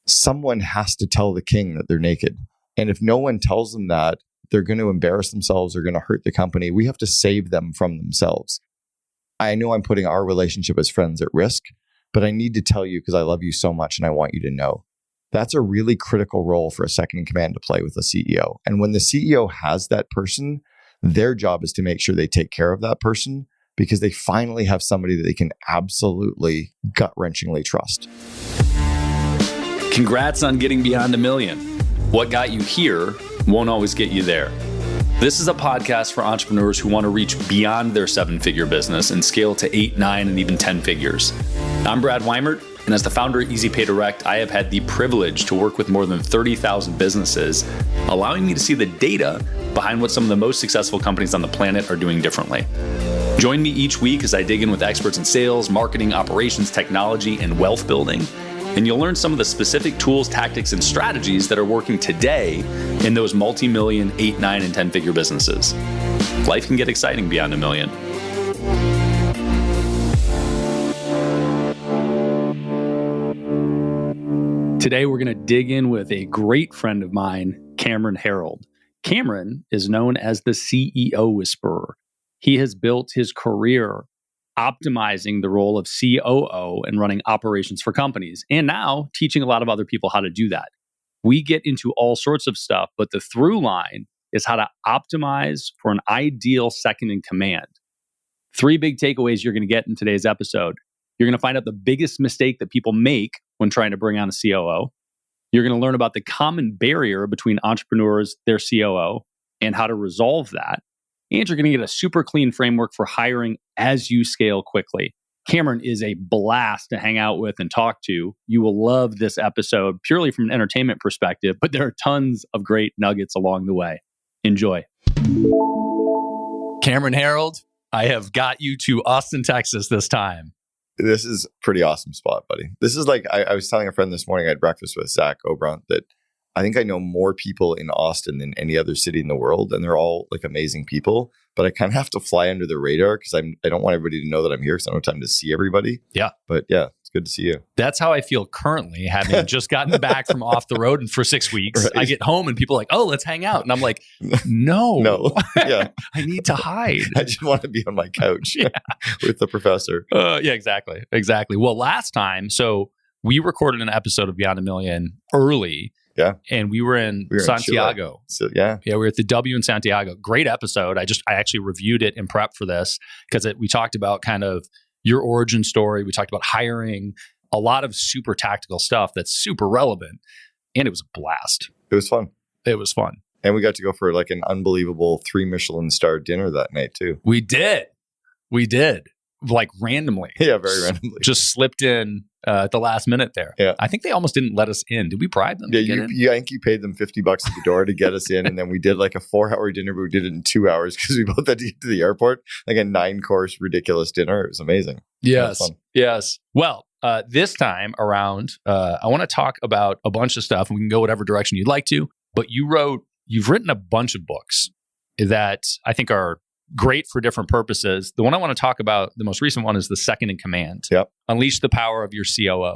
someone has to tell the king that they're naked. And if no one tells them that, they're going to embarrass themselves, they're going to hurt the company. We have to save them from themselves. I know I'm putting our relationship as friends at risk, but I need to tell you because I love you so much and I want you to know. That's a really critical role for a second in command to play with a CEO. And when the CEO has that person, their job is to make sure they take care of that person because they finally have somebody that they can absolutely gut-wrenchingly trust. Congrats on getting beyond $1 million. What got you here won't always get you there. This is a podcast for entrepreneurs who want to reach beyond their 7-figure business and scale to 8, 9, and even 10 figures. I'm Brad Weimert, and as the founder of Easy Pay Direct, I have had the privilege to work with more than 30,000 businesses, allowing me to see the data behind what some of the most successful companies on the planet are doing differently. Join me each week as I dig in with experts in sales, marketing, operations, technology, and wealth building. And you'll learn some of the specific tools, tactics, and strategies that are working today in those multi-million, 8, 9, and 10-figure businesses. Life can get exciting beyond $1 million. Today, we're going to dig in with a great friend of mine, Cameron Herold. Cameron is known as the CEO Whisperer. He has built his career optimizing the role of COO and running operations for companies, and now teaching a lot of other people how to do that. We get into all sorts of stuff, but the through line is how to optimize for an ideal second in command. 3 big takeaways you're going to get in today's episode. You're going to find out the biggest mistake that people make when trying to bring on a COO. You're going to learn about the common barrier between entrepreneurs, their COO, and how to resolve that. And you're going to get a super clean framework for hiring as you scale quickly. Cameron is a blast to hang out with and talk to. You will love this episode purely from an entertainment perspective, but there are tons of great nuggets along the way. Enjoy. Cameron Herold, I have got you to Austin, Texas this time. This is a pretty awesome spot, buddy. This is like, I was telling a friend this morning, I had breakfast with Zach Obrant, that I think I know more people in Austin than any other city in the world, and they're all like amazing people. But I kind of have to fly under the radar because I don't want everybody to know that I'm here because I don't have time to see everybody. Yeah. But yeah, it's good to see you. That's how I feel currently, having just gotten back from off the road and for 6 weeks. Right. I get home and people are like, "Oh, let's hang out," and I'm like, "No, yeah, I need to hide. I just want to be on my couch with the professor." Yeah, exactly. Well, last time, so we recorded an episode of Beyond $1 Million early. Yeah. And we were in Santiago. So, yeah, we were at the W in Santiago. Great episode. I actually reviewed it in prep for this because we talked about kind of your origin story. We talked about hiring, a lot of super tactical stuff that's super relevant. And it was a blast. It was fun. And we got to go for like an unbelievable 3 Michelin star dinner that night too. We did. Like randomly. Yeah, very randomly. Just slipped in at the last minute there. Yeah. I think they almost didn't let us in. Did we bribe them? Yeah, I think you paid them $50 at the door to get us in. And then we did like a 4-hour dinner, but we did it in 2 hours because we both had to get to the airport. Like a 9-course ridiculous dinner. It was amazing. Yes. Well, this time around, I want to talk about a bunch of stuff, and we can go whatever direction you'd like to. But you've written a bunch of books that I think are great for different purposes. The one I want to talk about, the most recent one, is The Second in Command. Yep. Unleash the Power of Your COO.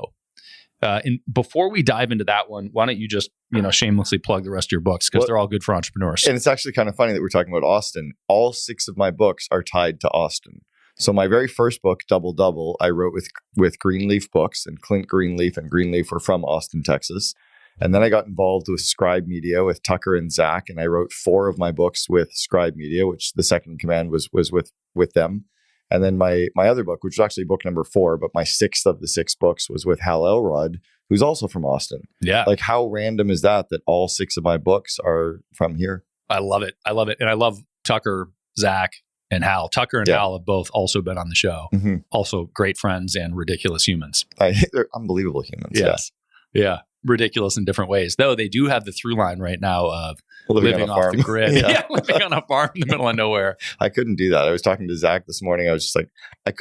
And before we dive into that one, why don't you just shamelessly plug the rest of your books because they're all good for entrepreneurs. And it's actually kind of funny that we're talking about Austin. All 6 of my books are tied to Austin. So my very first book, Double Double, I wrote with Greenleaf Books, and Clint Greenleaf and Greenleaf were from Austin, Texas. And then I got involved with Scribe Media with Tucker and Zach, and I wrote 4 of my books with Scribe Media, which The Second in Command was with them. And then my other book, which was actually book number 4, but my 6th of the 6 books was with Hal Elrod, who's also from Austin. Yeah. Like, how random is that all 6 of my books are from here? I love it. And I love Tucker, Zach, and Hal. Tucker and Hal have both also been on the show. Mm-hmm. Also great friends and ridiculous humans. They're unbelievable humans. Yes. Yeah. Ridiculous in different ways, though they do have the through line right now of living off the grid. Living on a farm in the middle of nowhere. I couldn't do that. I was talking to Zach this morning. I was just like,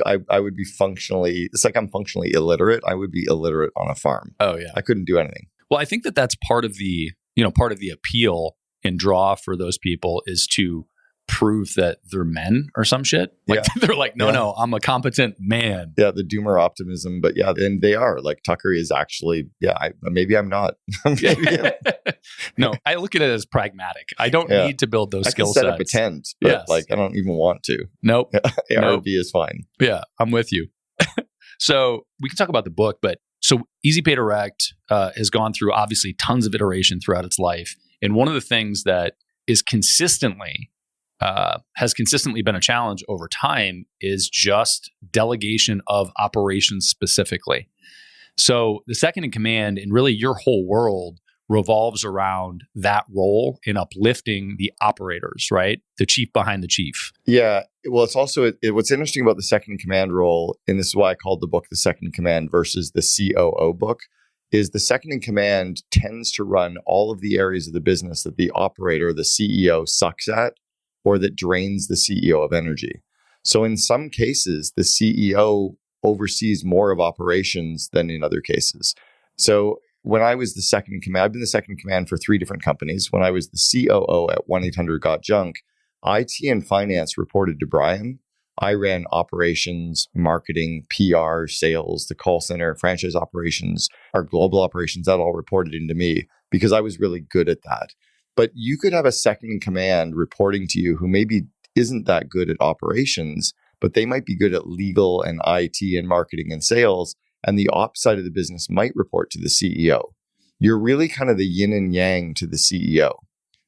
I would be functionally, it's like I'm functionally illiterate. I would be illiterate on a farm. Oh yeah. I couldn't do anything. Well, I think that's part of the appeal and draw for those people is to prove that they're men or some shit. Like they're like, no, I'm a competent man. Yeah, the doomer optimism. But yeah, and they are. Like Tucker is actually, maybe I'm not. No, I look at it as pragmatic. I don't need to build those skill sets. I can set up a tent, but like I don't even want to. Nope. ARV is fine. Yeah, I'm with you. So we can talk about the book, but so Easy Pay Direct has gone through obviously tons of iteration throughout its life. And one of the things that is has consistently been a challenge over time is just delegation of operations specifically. So the second in command and really your whole world revolves around that role in uplifting the operators, right? The chief behind the chief. Yeah. Well, it's also, what's interesting about the second in command role, and this is why I called the book The Second in Command versus the COO book, is the second in command tends to run all of the areas of the business that the operator, the CEO, sucks at, or that drains the CEO of energy. So in some cases, the CEO oversees more of operations than in other cases. So when I was the second in command, I've been the second in command for 3 different companies. When I was the COO at 1-800-GOT-JUNK, IT and finance reported to Brian. I ran operations, marketing, PR, sales, the call center, franchise operations, our global operations, that all reported into me because I was really good at that. But you could have a second in command reporting to you who maybe isn't that good at operations, but they might be good at legal and IT and marketing and sales. And the ops side of the business might report to the CEO. You're really kind of the yin and yang to the CEO.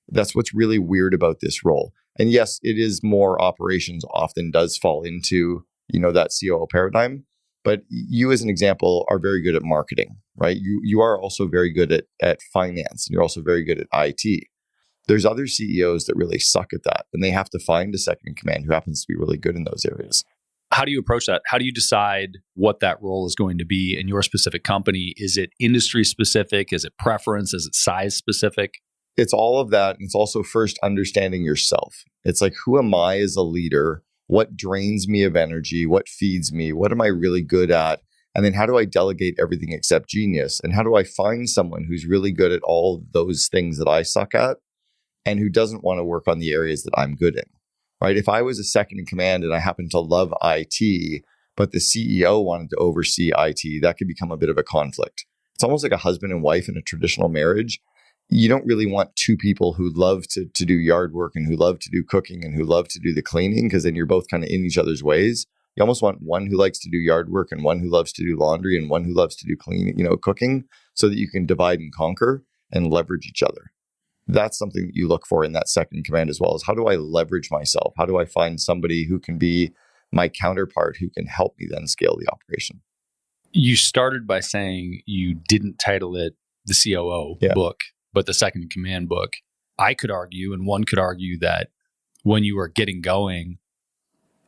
That's what's really weird about this role. And yes, it is more operations often does fall into, that COO paradigm. But you as an example are very good at marketing, right? You are also very good at finance, and you're also very good at IT. There's other CEOs that really suck at that, and they have to find a second in command who happens to be really good in those areas. How do you approach that? How do you decide what that role is going to be in your specific company? Is it industry specific? Is it preference? Is it size specific? It's all of that. And it's also first understanding yourself. It's like, who am I as a leader? What drains me of energy? What feeds me? What am I really good at? And then how do I delegate everything except genius? And how do I find someone who's really good at all those things that I suck at and who doesn't want to work on the areas that I'm good in? Right? If I was a second in command and I happen to love IT, but the CEO wanted to oversee IT, that could become a bit of a conflict. It's almost like a husband and wife in a traditional marriage. You don't really want 2 people who love to do yard work and who love to do cooking and who love to do the cleaning, because then you're both kind of in each other's ways. You almost want one who likes to do yard work and one who loves to do laundry and one who loves to do cleaning, cooking, so that you can divide and conquer and leverage each other. That's something that you look for in that second in command as well, is how do I leverage myself? How do I find somebody who can be my counterpart who can help me then scale the operation? You started by saying you didn't title it the COO book, but the second in command book. I could argue, and one could argue, that when you are getting going,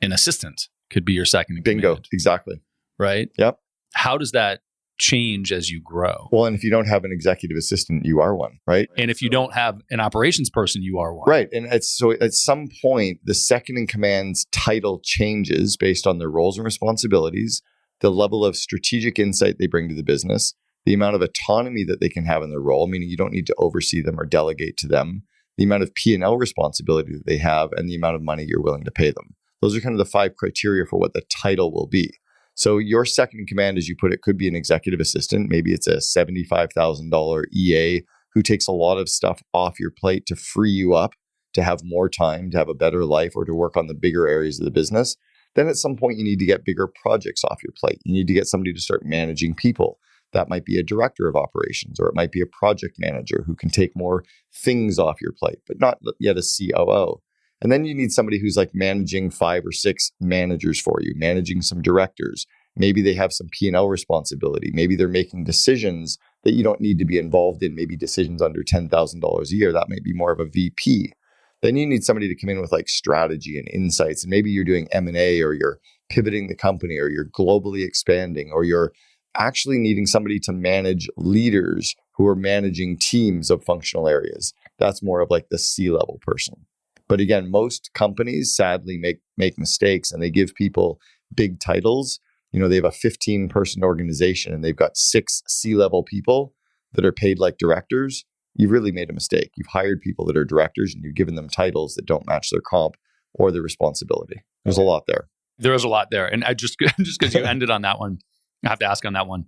an assistant could be your second in command. Bingo. Exactly. Right? Yep. How does that change as you grow? Well, and if you don't have an executive assistant, you are one, right? And if you don't have an operations person, you are one. Right. And so at some point, the second in command's title changes based on their roles and responsibilities, the level of strategic insight they bring to the business, the amount of autonomy that they can have in their role, meaning you don't need to oversee them or delegate to them, the amount of P&L responsibility that they have, and the amount of money you're willing to pay them. Those are kind of the 5 criteria for what the title will be. So your second in command, as you put it, could be an executive assistant. Maybe it's a $75,000 EA who takes a lot of stuff off your plate to free you up, to have more time, to have a better life, or to work on the bigger areas of the business. Then at some point, you need to get bigger projects off your plate. You need to get somebody to start managing people. That might be a director of operations, or it might be a project manager who can take more things off your plate, but not yet a COO. And then you need somebody who's like managing 5 or 6 managers for you, managing some directors. Maybe they have some P&L responsibility. Maybe they're making decisions that you don't need to be involved in, maybe decisions under $10,000 a year. That might be more of a VP. Then you need somebody to come in with like strategy and insights. And maybe you're doing M&A, or you're pivoting the company, or you're globally expanding, or you're actually needing somebody to manage leaders who are managing teams of functional areas. That's more of like the C-level person. But again, most companies sadly make mistakes, and they give people big titles. They have a 15-person organization and they've got 6 C-level people that are paid like directors. You've really made a mistake. You've hired people that are directors and you've given them titles that don't match their comp. or the responsibility. There's a lot there. There is a lot there. And I just because you ended on that one, I have to ask on that one.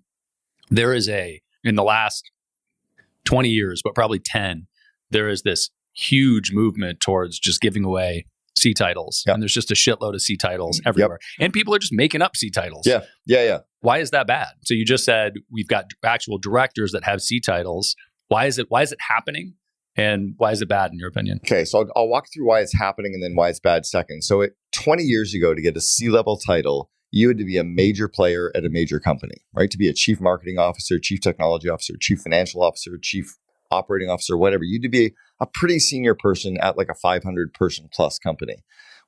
There is in the last 20 years, but probably 10, there is this huge movement towards just giving away C titles. Yep. And there's just a shitload of C titles everywhere. Yep. And people are just making up C titles. Yeah. Why is that bad? So you just said we've got actual directors that have C titles. Why is it happening? And why is it bad in your opinion? Okay, so I'll walk through why it's happening and then why it's bad second. So 20 years ago, to get a C-level title, you had to be a major player at a major company, right? To be a chief marketing officer, chief technology officer, chief financial officer, chief operating officer, whatever. You had to be a pretty senior person at like a 500 person plus company.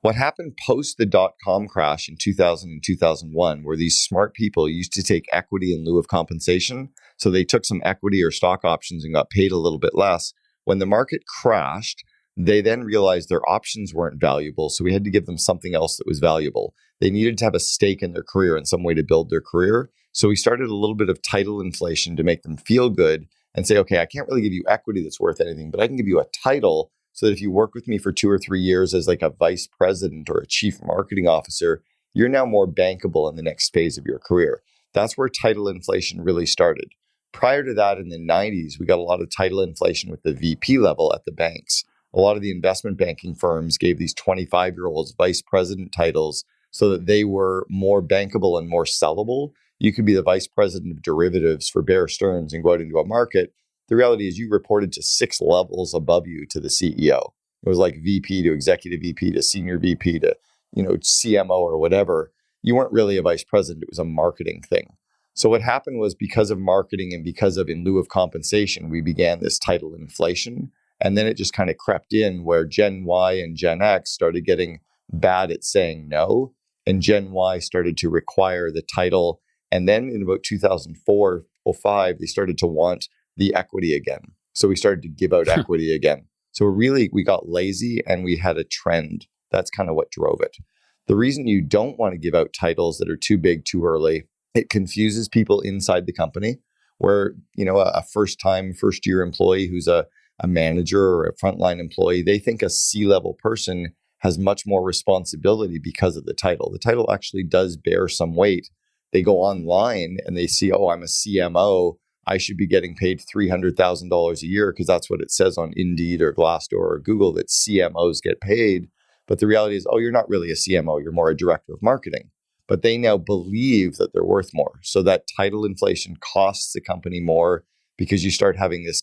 What happened post the dot-com crash in 2000 and 2001, where these smart people used to take equity in lieu of compensation. So they took some equity or stock options and got paid a little bit less. When the market crashed, they then realized their options weren't valuable. So we had to give them something else that was valuable. They needed to have a stake in their career and some way to build their career. So we started a little bit of title inflation to make them feel good and say, okay, I can't really give you equity that's worth anything, but I can give you a title so that if you work with me for 2 or 3 years as like a vice president or a chief marketing officer, you're now more bankable in the next phase of your career. That's where title inflation really started. Prior to that, in the 90s, we got a lot of title inflation with the VP level at the banks. A lot of the investment banking firms gave these 25-year-olds vice president titles so that they were more bankable and more sellable. You could be the vice president of derivatives for Bear Stearns and go out into a market. The reality is you reported to 6 levels above you to the CEO. It was like VP to executive VP to senior VP to, CMO or whatever. You weren't really a vice president. It was a marketing thing. So what happened was because of marketing and because of in lieu of compensation, we began this title inflation. And then it just kind of crept in where Gen Y and Gen X started getting bad at saying no. And Gen Y started to require the title. And then in about 2004, 05, they started to want the equity again. So we started to give out equity again. So we got lazy and we had a trend. That's kind of what drove it. The reason you don't want to give out titles that are too big too early, it confuses people inside the company where, a first-year employee who's a manager or a frontline employee, they think a C-level person has much more responsibility because of the title. The title actually does bear some weight. They go online and they see, oh, I'm a CMO. I should be getting paid $300,000 a year because that's what it says on Indeed or Glassdoor or Google that CMOs get paid. But the reality is, oh, you're not really a CMO. You're more a director of marketing. But they now believe that they're worth more. So that title inflation costs the company more because you start having this,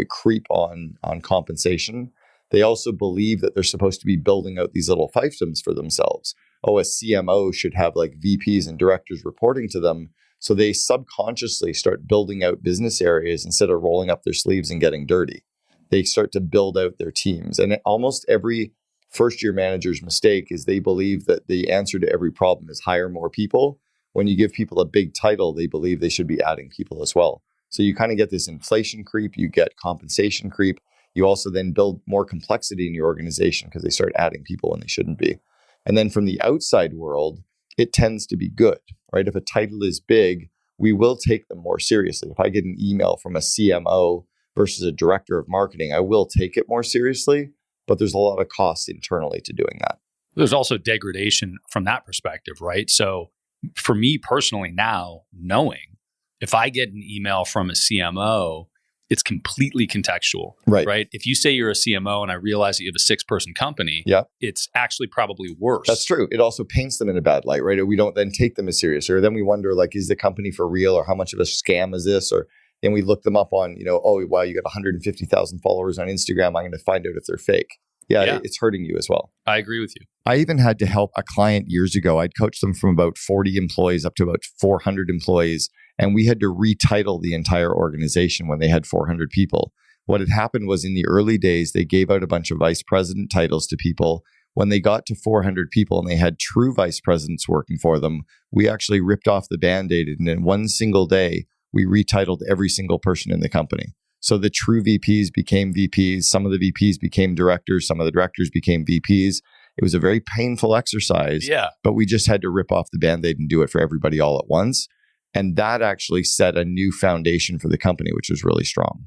creep on compensation. They also believe that they're supposed to be building out these little fiefdoms for themselves. Oh, a CMO should have like VPs and directors reporting to them. So they subconsciously start building out business areas instead of rolling up their sleeves and getting dirty. They start to build out their teams. And almost every first-year manager's mistake is they believe that the answer to every problem is hire more people. When you give people a big title, they believe they should be adding people as well. So you kind of get this inflation creep, you get compensation creep. You also then build more complexity in your organization because they start adding people when they shouldn't be. And then from the outside world, it tends to be good, right? If a title is big, we will take them more seriously. If I get an email from a CMO versus a director of marketing, I will take it more seriously. But there's a lot of cost internally to doing that. There's also degradation from that perspective, right? So for me personally now, knowing if I get an email from a CMO, it's completely contextual, right? If you say you're a CMO and I realize that you have a 6-person company, it's actually probably worse. That's true. It also paints them in a bad light, right? Or we don't then take them as serious. Or then we wonder, like, is the company for real? Or how much of a scam is this? Or then we look them up on, oh, wow, you got 150,000 followers on Instagram. I'm going to find out if they're fake. Yeah, it's hurting you as well. I agree with you. I even had to help a client years ago. I'd coached them from about 40 employees up to about 400 employees. And we had to retitle the entire organization when they had 400 people. What had happened was in the early days, they gave out a bunch of vice president titles to people. When they got to 400 people and they had true vice presidents working for them, we actually ripped off the Band-Aid. And in one single day, we retitled every single person in the company. So the true VPs became VPs. Some of the VPs became directors. Some of the directors became VPs. It was a very painful exercise, but we just had to rip off the Band-Aid and do it for everybody all at once. And that actually set a new foundation for the company, which was really strong.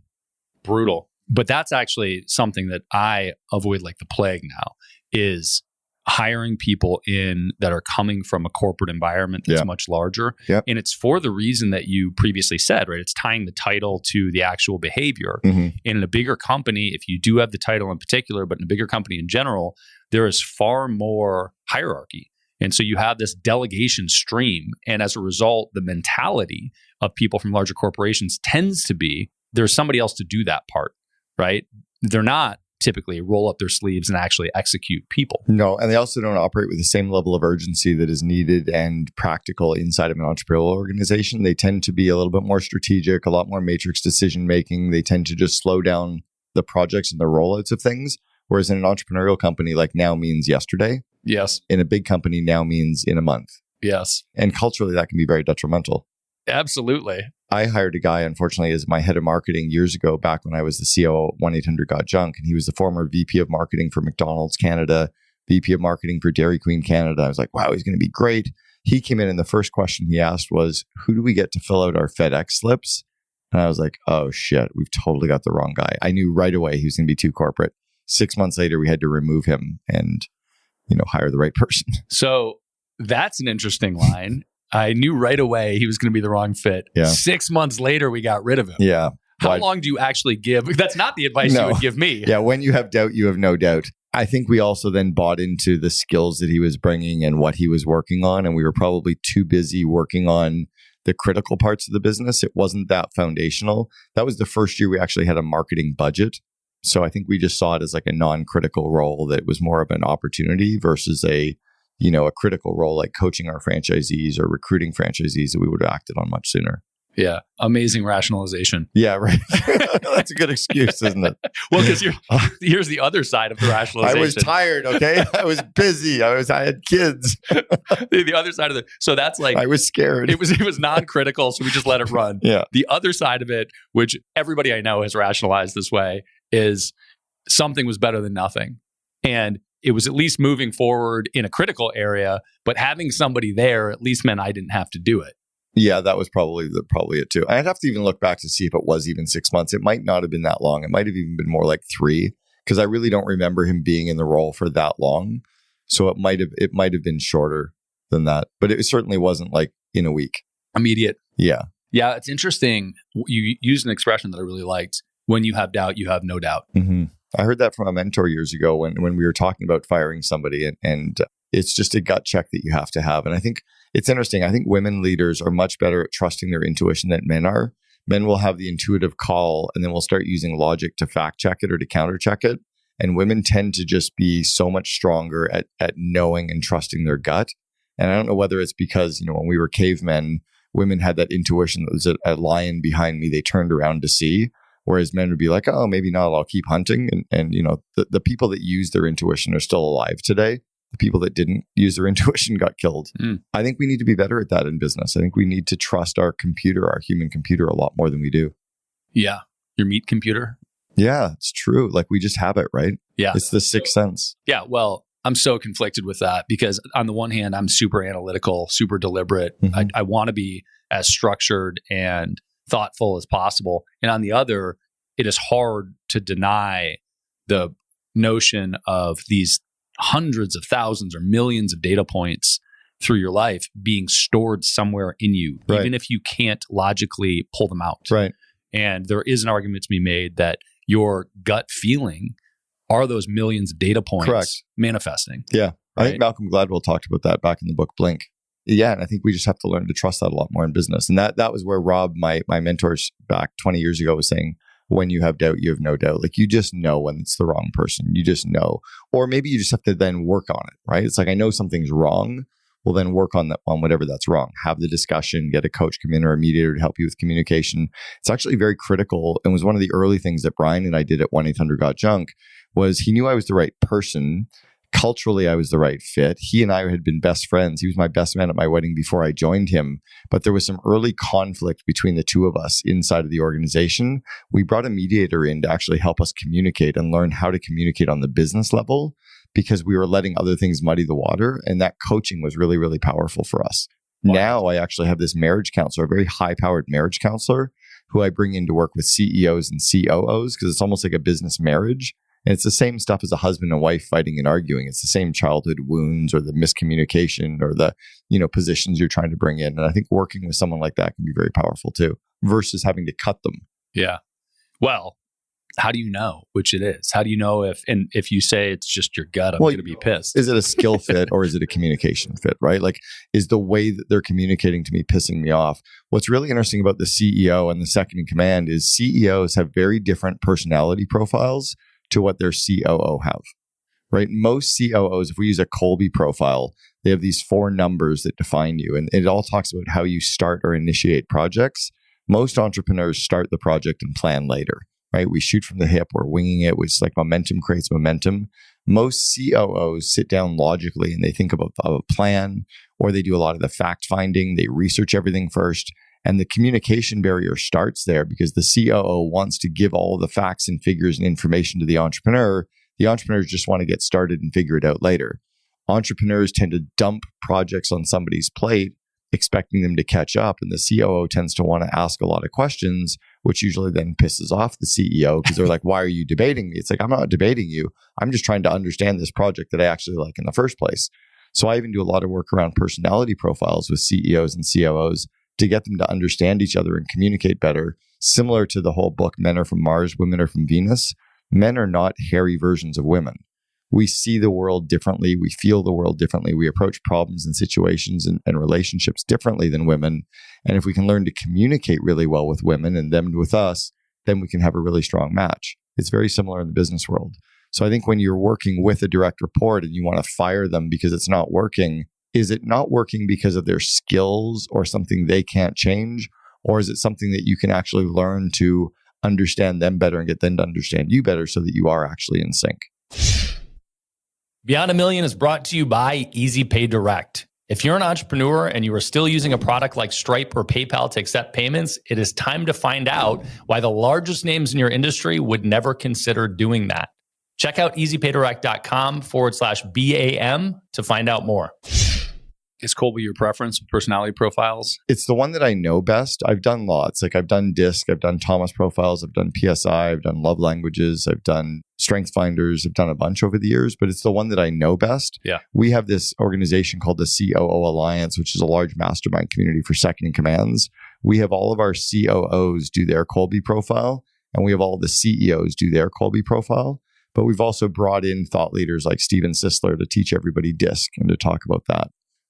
Brutal. But that's actually something that I avoid like the plague now is hiring people in that are coming from a corporate environment that's much larger. Yep. And it's for the reason that you previously said, right? It's tying the title to the actual behavior. Mhm. In a bigger company, if you do have the title in particular, but in a bigger company in general, there is far more hierarchy. And so you have this delegation stream. And as a result, the mentality of people from larger corporations tends to be there's somebody else to do that part, right? They're not typically roll up their sleeves and actually execute people. No, and they also don't operate with the same level of urgency that is needed and practical inside of an entrepreneurial organization. They tend to be a little bit more strategic, a lot more matrix decision making. They tend to just slow down the projects and the rollouts of things. Whereas in an entrepreneurial company, like now means yesterday. Yes. In a big company, now means in a month. Yes. And culturally, that can be very detrimental. Absolutely. I hired a guy, unfortunately, as my head of marketing years ago, back when I was the COO at 1-800-GOT-JUNK. And he was the former VP of marketing for McDonald's Canada, VP of marketing for Dairy Queen Canada. I was like, wow, he's going to be great. He came in and the first question he asked was, who do we get to fill out our FedEx slips? And I was like, oh shit, we've totally got the wrong guy. I knew right away he was going to be too corporate. 6 months later, we had to remove him and, hire the right person. So that's an interesting line. I knew right away he was going to be the wrong fit. Yeah. 6 months later, we got rid of him. Yeah. How long do you actually give? That's not the advice you would give me. Yeah. When you have doubt, you have no doubt. I think we also then bought into the skills that he was bringing and what he was working on. And we were probably too busy working on the critical parts of the business. It wasn't that foundational. That was the first year we actually had a marketing budget. So I think we just saw it as like a non-critical role that was more of an opportunity versus a critical role like coaching our franchisees or recruiting franchisees that we would have acted on much sooner. Yeah. Amazing rationalization. Yeah, right. That's a good excuse, isn't it? Well, because here's the other side of the rationalization. I was tired, okay? I was busy. I had kids. The other side of so that's like I was scared. It was non-critical, so we just let it run. Yeah. The other side of it, which everybody I know has rationalized this way, is something was better than nothing. And it was at least moving forward in a critical area, but having somebody there at least meant I didn't have to do it. Yeah, that was probably it too. I'd have to even look back to see if it was even 6 months. It might not have been that long. It might have even been more like 3, because I really don't remember him being in the role for that long. So it might have been shorter than that, but it certainly wasn't like in a week. Immediate. Yeah. Yeah, it's interesting. You used an expression that I really liked. When you have doubt, you have no doubt. Mm-hmm. I heard that from a mentor years ago when we were talking about firing somebody, and it's just a gut check that you have to have. And I think it's interesting. I think women leaders are much better at trusting their intuition than men are. Men will have the intuitive call and then we'll start using logic to fact check it or to counter check it. And women tend to just be so much stronger at knowing and trusting their gut. And I don't know whether it's because, when we were cavemen, women had that intuition that was a lion behind me they turned around to see. Whereas men would be like, oh, maybe not, I'll keep hunting. And the people that use their intuition are still alive today. The people that didn't use their intuition got killed. I think we need to be better at that in business. I think we need to trust our human computer a lot more than we do. Yeah. Your meat computer? Yeah, it's true. Like we just have it, right? Yeah. It's the sixth sense. Yeah. Well, I'm so conflicted with that because on the one hand, I'm super analytical, super deliberate. Mm-hmm. I want to be as structured and thoughtful as possible. And on the other, it is hard to deny the notion of these hundreds of thousands or millions of data points through your life being stored somewhere in you, right, even if you can't logically pull them out. Right. And there is an argument to be made that your gut feeling are those millions of data points correct, manifesting. Yeah. I think Malcolm Gladwell talked about that back in the book Blink. Yeah. And I think we just have to learn to trust that a lot more in business. And that was where Rob, my mentors back 20 years ago, was saying, when you have doubt, you have no doubt. Like you just know when it's the wrong person. You just know. Or maybe you just have to then work on it, right? It's like, I know something's wrong. Well, then work on that, on whatever that's wrong. Have the discussion, get a coach come in or a mediator to help you with communication. It's actually very critical. And was one of the early things that Brian and I did at 1-800-GOT-JUNK was he knew I was the right person. Culturally, I was the right fit. He and I had been best friends. He was my best man at my wedding before I joined him. But there was some early conflict between the two of us inside of the organization. We brought a mediator in to actually help us communicate and learn how to communicate on the business level because we were letting other things muddy the water. And that coaching was really, really powerful for us. Wow. Now I actually have this marriage counselor, a very high-powered marriage counselor who I bring in to work with CEOs and COOs because it's almost like a business marriage. And it's the same stuff as a husband and wife fighting and arguing. It's the same childhood wounds or the miscommunication or the, positions you're trying to bring in. And I think working with someone like that can be very powerful too, versus having to cut them. Yeah. Well, how do you know which it is? How do you know if you say it's just your gut, I'm going to be pissed? Is it a skill fit or is it a communication fit, right? Like, is the way that they're communicating to me pissing me off? What's really interesting about the CEO and the second in command is CEOs have very different personality profiles to what their COO have, right? Most COOs, if we use a Kolbe profile, they have these 4 numbers that define you. And it all talks about how you start or initiate projects. Most entrepreneurs start the project and plan later, right? We shoot from the hip, we're winging it. It's like momentum creates momentum. Most COOs sit down logically and they think about a plan, or they do a lot of the fact finding. They research everything first. And the communication barrier starts there because the COO wants to give all of the facts and figures and information to the entrepreneur. The entrepreneurs just want to get started and figure it out later. Entrepreneurs tend to dump projects on somebody's plate, expecting them to catch up. And the COO tends to want to ask a lot of questions, which usually then pisses off the CEO because they're like, why are you debating me? It's like, I'm not debating you. I'm just trying to understand this project that I actually like in the first place. So I even do a lot of work around personality profiles with CEOs and COOs to get them to understand each other and communicate better. Similar to the whole book, Men Are From Mars, Women Are From Venus. Men are not hairy versions of women. We see the world differently. We feel the world differently. We approach problems and situations and relationships differently than women. And if we can learn to communicate really well with women and them with us, then we can have a really strong match. It's very similar in the business world. So I think when you're working with a direct report and you want to fire them because it's not working, is it not working because of their skills or something they can't change? Or is it something that you can actually learn to understand them better and get them to understand you better so that you are actually in sync? Beyond a Million is brought to you by Easy Pay Direct. If you're an entrepreneur and you are still using a product like Stripe or PayPal to accept payments, it is time to find out why the largest names in your industry would never consider doing that. Check out easypaydirect.com/BAM to find out more. Is Kolbe your preference with personality profiles? It's the one that I know best. I've done lots. Like I've done DISC, I've done Thomas profiles, I've done PSI, I've done love languages, I've done strength finders, I've done a bunch over the years, but it's the one that I know best. Yeah. We have this organization called the COO Alliance, which is a large mastermind community for second in commands. We have all of our COOs do their Kolbe profile, and we have all the CEOs do their Kolbe profile. But we've also brought in thought leaders like Steven Sisler to teach everybody DISC and to talk about that.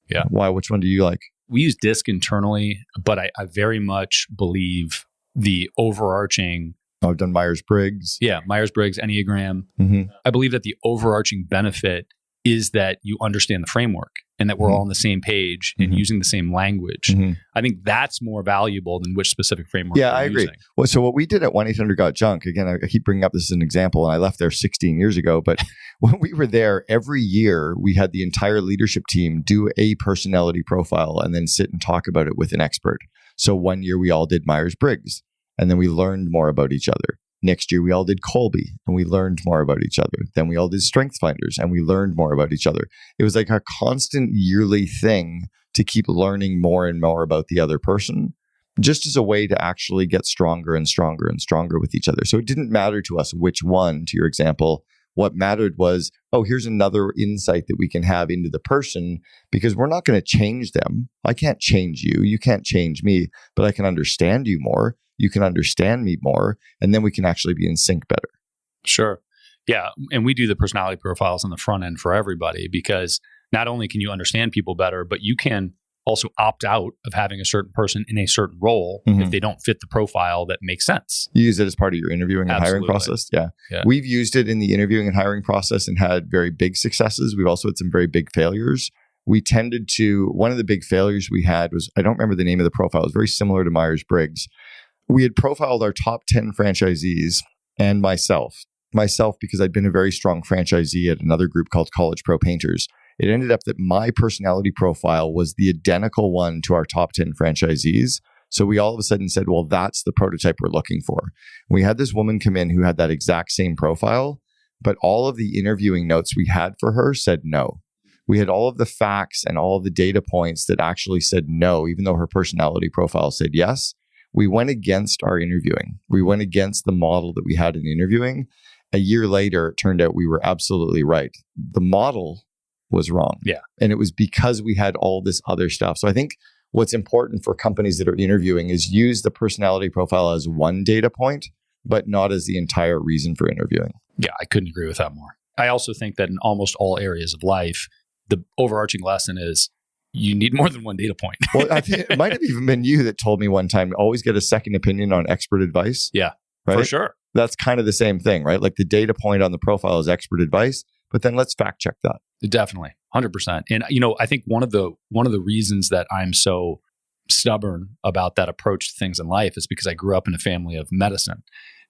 Yeah. Why? Which one do you like? We use DISC internally, but I very much believe the overarching... I've done Myers-Briggs. Yeah, Myers-Briggs, Enneagram. Mm-hmm. I believe that the overarching benefit is that you understand the framework and that we're all on the same page and using the same language. Mm-hmm. I think that's more valuable than which specific framework Yeah, we're I agree. using. Well, so what we did at 1-800-GOT-JUNK, again, I keep bringing up this as an example, and I left there 16 years ago, but when we were there, every year we had the entire leadership team do a personality profile and then sit and talk about it with an expert. So one year we all did Myers-Briggs, and then we learned more about each other. Next year, we all did Kolbe and we learned more about each other. Then we all did Strength Finders and we learned more about each other. It was like a constant yearly thing to keep learning more and more about the other person, just as a way to actually get stronger and stronger and stronger with each other. So it didn't matter to us which one, to your example. What mattered was, oh, here's another insight that we can have into the person, because we're not going to change them. I can't change you. You can't change me, but I can understand you more. You can understand me more, and then we can actually be in sync better. Sure. Yeah. And we do the personality profiles on the front end for everybody, because not only can you understand people better, but you can also opt out of having a certain person in a certain role if they don't fit the profile that makes sense. You use it as part of your interviewing and Absolutely. hiring process? Yeah. We've used it in the interviewing and hiring process and had very big successes. We've also had some very big failures. We tended to, one of the big failures we had was, I don't remember the name of the profile. It was very similar to Myers-Briggs. We had profiled our top 10 franchisees and myself because I'd been a very strong franchisee at another group called College Pro Painters. It ended up that my personality profile was the identical one to our top 10 franchisees. So we all of a sudden said, well, that's the prototype we're looking for. We had this woman come in who had that exact same profile, but all of the interviewing notes we had for her said no. We had all of the facts and all of the data points that actually said no, even though her personality profile said yes. We went against our interviewing. We went against the model that we had in interviewing. A year later, it turned out we were absolutely right. The model was wrong. Yeah. And it was because we had all this other stuff. So I think what's important for companies that are interviewing is use the personality profile as one data point, but not as the entire reason for interviewing. Yeah, I couldn't agree with that more. I also think that in almost all areas of life, the overarching lesson is you need more than one data point. Well, I think it might have even been you that told me one time, always get a second opinion on expert advice. Yeah, right? For sure. That's kind of the same thing, right? Like the data point on the profile is expert advice, but then let's fact check that. Definitely, 100%. And I think one of the reasons that I'm so stubborn about that approach to things in life is because I grew up in a family of medicine.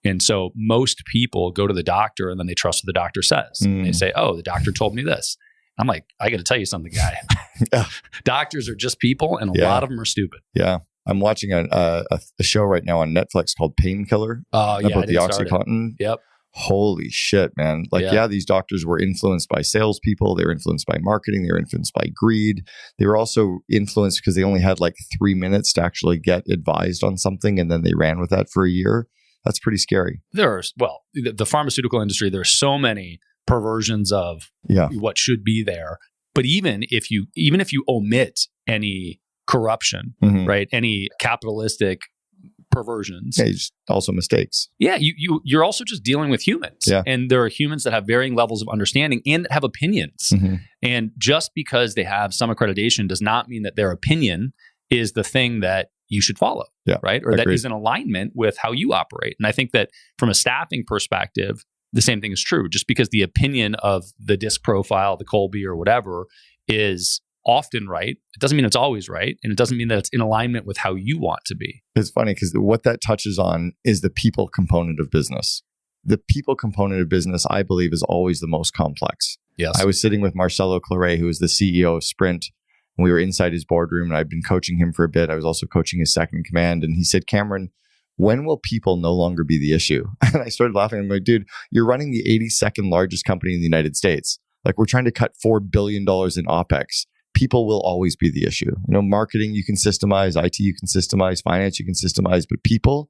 And so most people go to the doctor and then they trust what the doctor says. And they say, oh, the doctor told me this. I'm like, I got to tell you something, guy. Yeah. Doctors are just people, and a lot of them are stupid. Yeah. I'm watching a show right now on Netflix called Painkiller about the OxyContin. Yep. Holy shit, man. These doctors were influenced by salespeople. They were influenced by marketing. They were influenced by greed. They were also influenced because they only had like 3 minutes to actually get advised on something. And then they ran with that for a year. That's pretty scary. The pharmaceutical industry, there's so many perversions of what should be there. But even if you omit any corruption, right? Any capitalistic perversions. Yeah, also mistakes. Yeah, you're also just dealing with humans. Yeah. And there are humans that have varying levels of understanding and that have opinions. And just because they have some accreditation does not mean that their opinion is the thing that you should follow, right? Or that is in alignment with how you operate. And I think that from a staffing perspective, the same thing is true. Just because the opinion of the DISC profile, the Colby or whatever is often right, it doesn't mean it's always right. And it doesn't mean that it's in alignment with how you want to be. It's funny because what that touches on is the people component of business. The people component of business, I believe, is always the most complex. Yes. I was sitting with Marcelo Claret, who is the CEO of Sprint. And we were inside his boardroom and I'd been coaching him for a bit. I was also coaching his second in command. And he said, Cameron, when will people no longer be the issue? And I started laughing. I'm like, dude, you're running the 82nd largest company in the United States. Like, we're trying to cut $4 billion in OpEx. People will always be the issue. Marketing, you can systemize, IT, you can systemize, finance, you can systemize, but people,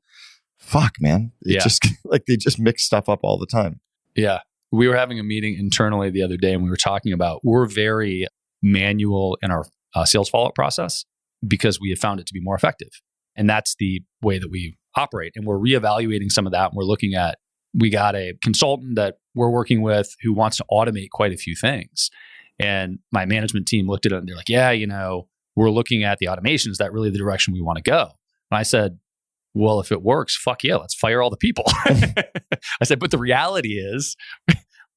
fuck, man. They just mix stuff up all the time. Yeah. We were having a meeting internally the other day and we were talking about, we're very manual in our sales follow-up process because we have found it to be more effective. And that's the way that we operate. And we're reevaluating some of that. And we're looking at, we got a consultant that we're working with who wants to automate quite a few things. And my management team looked at it and they're like, yeah, we're looking at the automation. Is that really the direction we want to go? And I said, well, if it works, fuck yeah, let's fire all the people. I said, but the reality is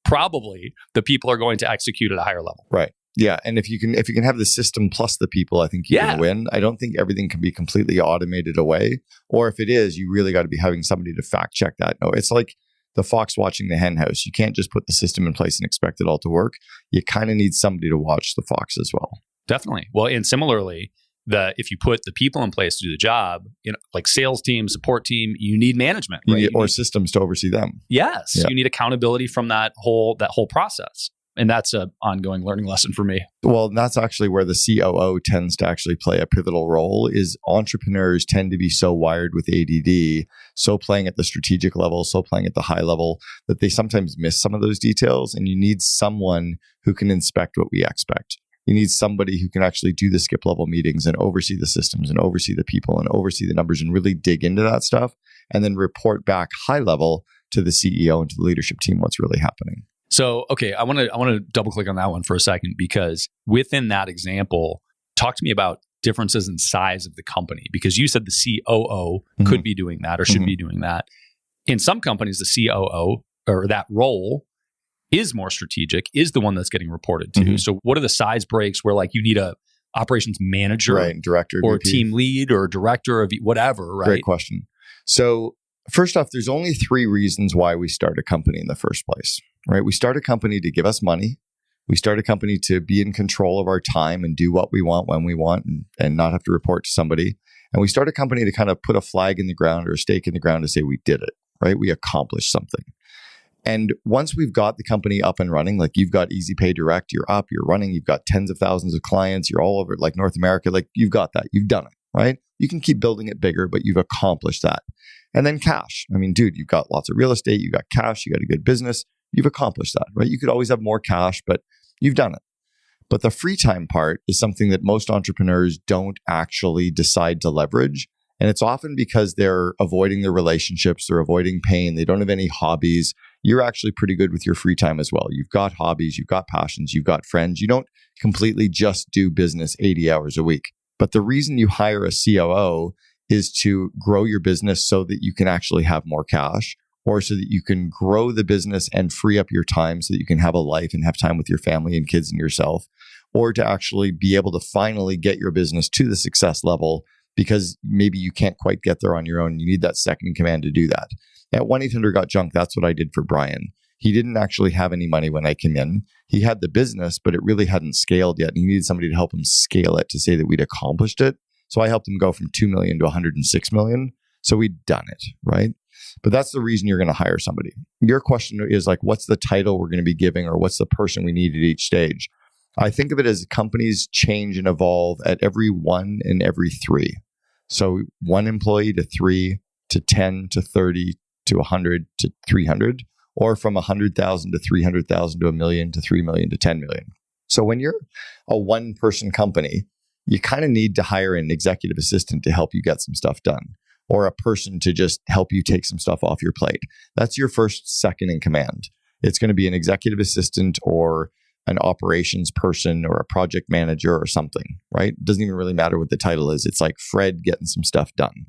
probably the people are going to execute at a higher level. Right. Yeah. And if you can have the system plus the people, I think you can win. I don't think everything can be completely automated away. Or if it is, you really got to be having somebody to fact check that. No, it's like the fox watching the hen house. You can't just put the system in place and expect it all to work. You kind of need somebody to watch the fox as well. Definitely. Well, and similarly, if you put the people in place to do the job, like sales team, support team, you need management, right? Or systems to oversee them. Yes. Yeah. You need accountability from that whole process. And that's an ongoing learning lesson for me. Well, that's actually where the COO tends to actually play a pivotal role. Is entrepreneurs tend to be so wired with ADD, so playing at the strategic level, so playing at the high level, that they sometimes miss some of those details. And you need someone who can inspect what we expect. You need somebody who can actually do the skip level meetings and oversee the systems and oversee the people and oversee the numbers and really dig into that stuff and then report back high level to the CEO and to the leadership team what's really happening. So, okay, I want to double click on that one for a second, because within that example, talk to me about differences in size of the company, because you said the COO could be doing that or should be doing that. In some companies, the COO or that role is more strategic, is the one that's getting reported to. So what are the size breaks where like you need a operations manager, right, director, or VP. Team lead or director of whatever, right? Great question. So first off, there's only 3 reasons why we start a company in the first place, right? We start a company to give us money. We start a company to be in control of our time and do what we want when we want and not have to report to somebody. And we start a company to kind of put a flag in the ground or a stake in the ground to say we did it, right? We accomplished something. And once we've got the company up and running, like you've got Easy Pay Direct, you're up, you're running, you've got tens of thousands of clients, you're all over like North America, like you've got that, you've done it, right? You can keep building it bigger, but you've accomplished that. And then cash. I mean, dude, you've got lots of real estate, you got cash, you got a good business. You've accomplished that, right? You could always have more cash, but you've done it. But the free time part is something that most entrepreneurs don't actually decide to leverage. And it's often because they're avoiding their relationships, they're avoiding pain, they don't have any hobbies. You're actually pretty good with your free time as well. You've got hobbies, you've got passions, you've got friends. You don't completely just do business 80 hours a week. But the reason you hire a COO is to grow your business so that you can actually have more cash, or so that you can grow the business and free up your time so that you can have a life and have time with your family and kids and yourself, or to actually be able to finally get your business to the success level because maybe you can't quite get there on your own. You need that second in command to do that. At 1-800-GOT-JUNK, that's what I did for Brian. He didn't actually have any money when I came in. He had the business, but it really hadn't scaled yet. He needed somebody to help him scale it to say that we'd accomplished it. So I helped him go from 2 million to 106 million. So we'd done it, right? But that's the reason you're going to hire somebody. Your question is like, what's the title we're going to be giving, or what's the person we need at each stage? I think of it as companies change and evolve at every 1 and every 3. So 1 employee to 3 to 10 to 30 to 100 to 300, or from 100,000 to 300,000 to 1 million to 3 million to 10 million. So when you're a 1-person company, you kind of need to hire an executive assistant to help you get some stuff done, or a person to just help you take some stuff off your plate. That's your first second in command. It's going to be an executive assistant or an operations person or a project manager or something, right? It doesn't even really matter what the title is. It's like Fred getting some stuff done.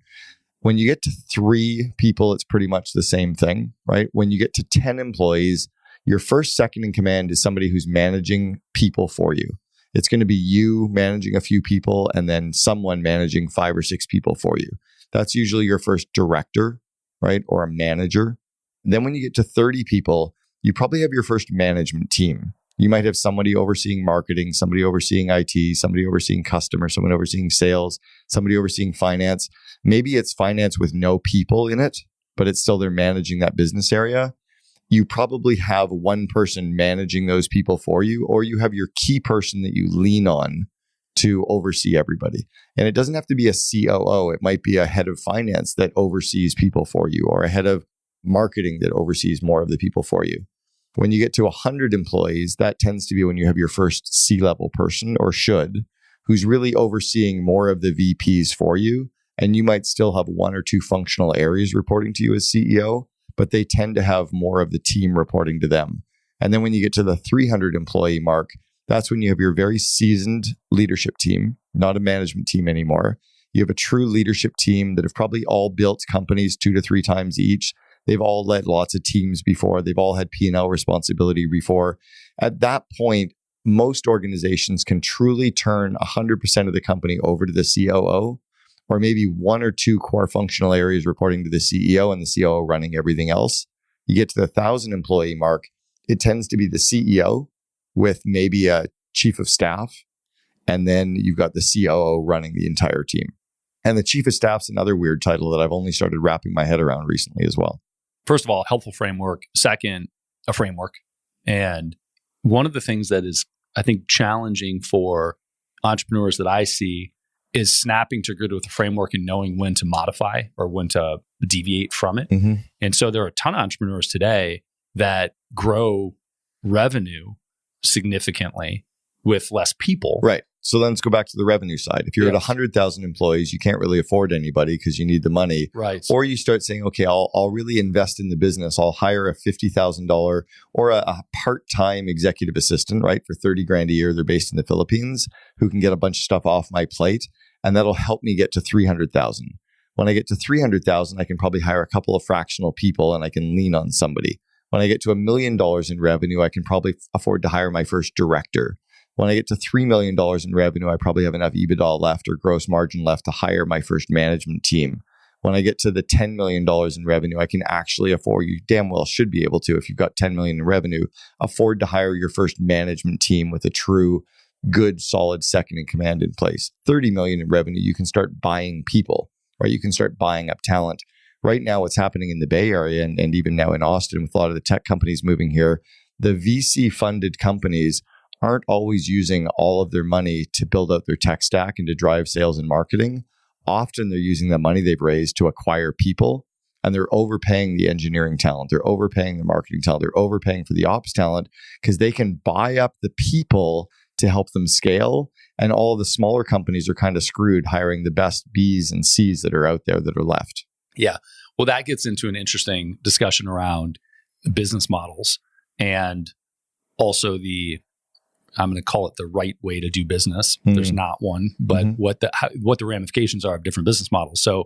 When you get to 3 people, it's pretty much the same thing, right? When you get to 10 employees, your first second in command is somebody who's managing people for you. It's going to be you managing a few people and then someone managing 5 or 6 people for you. That's usually your first director, right? Or a manager. And then when you get to 30 people, you probably have your first management team. You might have somebody overseeing marketing, somebody overseeing IT, somebody overseeing customer, someone overseeing sales, somebody overseeing finance. Maybe it's finance with no people in it, but it's still they're managing that business area. You probably have one person managing those people for you, or you have your key person that you lean on to oversee everybody. And it doesn't have to be a COO. It might be a head of finance that oversees people for you, or a head of marketing that oversees more of the people for you. When you get to 100 employees, that tends to be when you have your first C-level person, or should, who's really overseeing more of the VPs for you. And you might still have 1 or 2 functional areas reporting to you as CEO, but they tend to have more of the team reporting to them. And then when you get to the 300 employee mark, that's when you have your very seasoned leadership team, not a management team anymore. You have a true leadership team that have probably all built companies 2 to 3 times each. They've all led lots of teams before. They've all had P&L responsibility before. At that point, most organizations can truly turn 100% of the company over to the COO, or maybe 1 or 2 core functional areas reporting to the CEO and the COO running everything else. You get to the 1,000 employee mark, it tends to be the CEO with maybe a chief of staff, and then you've got the COO running the entire team. And the chief of staff's another weird title that I've only started wrapping my head around recently as well. First of all, helpful framework. Second, a framework. And one of the things that is, I think, challenging for entrepreneurs that I see is snapping to good with a framework and knowing when to modify or when to deviate from it. Mm-hmm. And so there are a ton of entrepreneurs today that grow revenue significantly with less people. Right. So then let's go back to the revenue side. If you're at 100,000 employees, you can't really afford anybody because you need the money. Right. Or you start saying, okay, I'll really invest in the business. I'll hire a $50,000 or a part-time executive assistant, right? For 30 grand a year. They're based in the Philippines, who can get a bunch of stuff off my plate. And that'll help me get to 300,000. When I get to 300,000, I can probably hire a couple of fractional people and I can lean on somebody. When I get to $1 million in revenue, I can probably afford to hire my first director. When I get to $3 million in revenue, I probably have enough EBITDA left or gross margin left to hire my first management team. When I get to the $10 million in revenue, I can actually afford, you damn well should be able to, if you've got $10 million in revenue, afford to hire your first management team with a true, good, solid second in command in place. 30 million in revenue, you can start buying people, right? You can start buying up talent. Right now, what's happening in the Bay Area and even now in Austin with a lot of the tech companies moving here, the VC-funded companies aren't always using all of their money to build out their tech stack and to drive sales and marketing. Often they're using the money they've raised to acquire people and they're overpaying the engineering talent. They're overpaying the marketing talent. They're overpaying for the ops talent because they can buy up the people to help them scale. And all the smaller companies are kind of screwed hiring the best Bs and Cs that are out there that are left. Yeah. Well, that gets into an interesting discussion around business models and also I'm going to call it the right way to do business. There's not one, but what the ramifications are of different business models. So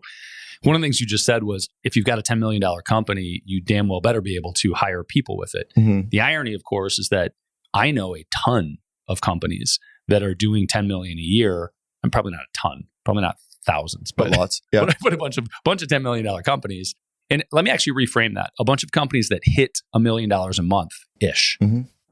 one of the things you just said was, if you've got a $10 million company, you damn well better be able to hire people with it. The irony, of course, is that I know a ton of companies that are doing 10 million a year, and probably not a ton, probably not thousands, but lots. Yeah. but a bunch of $10 million companies. And let me actually reframe that. A bunch of companies that hit $1 million a month ish,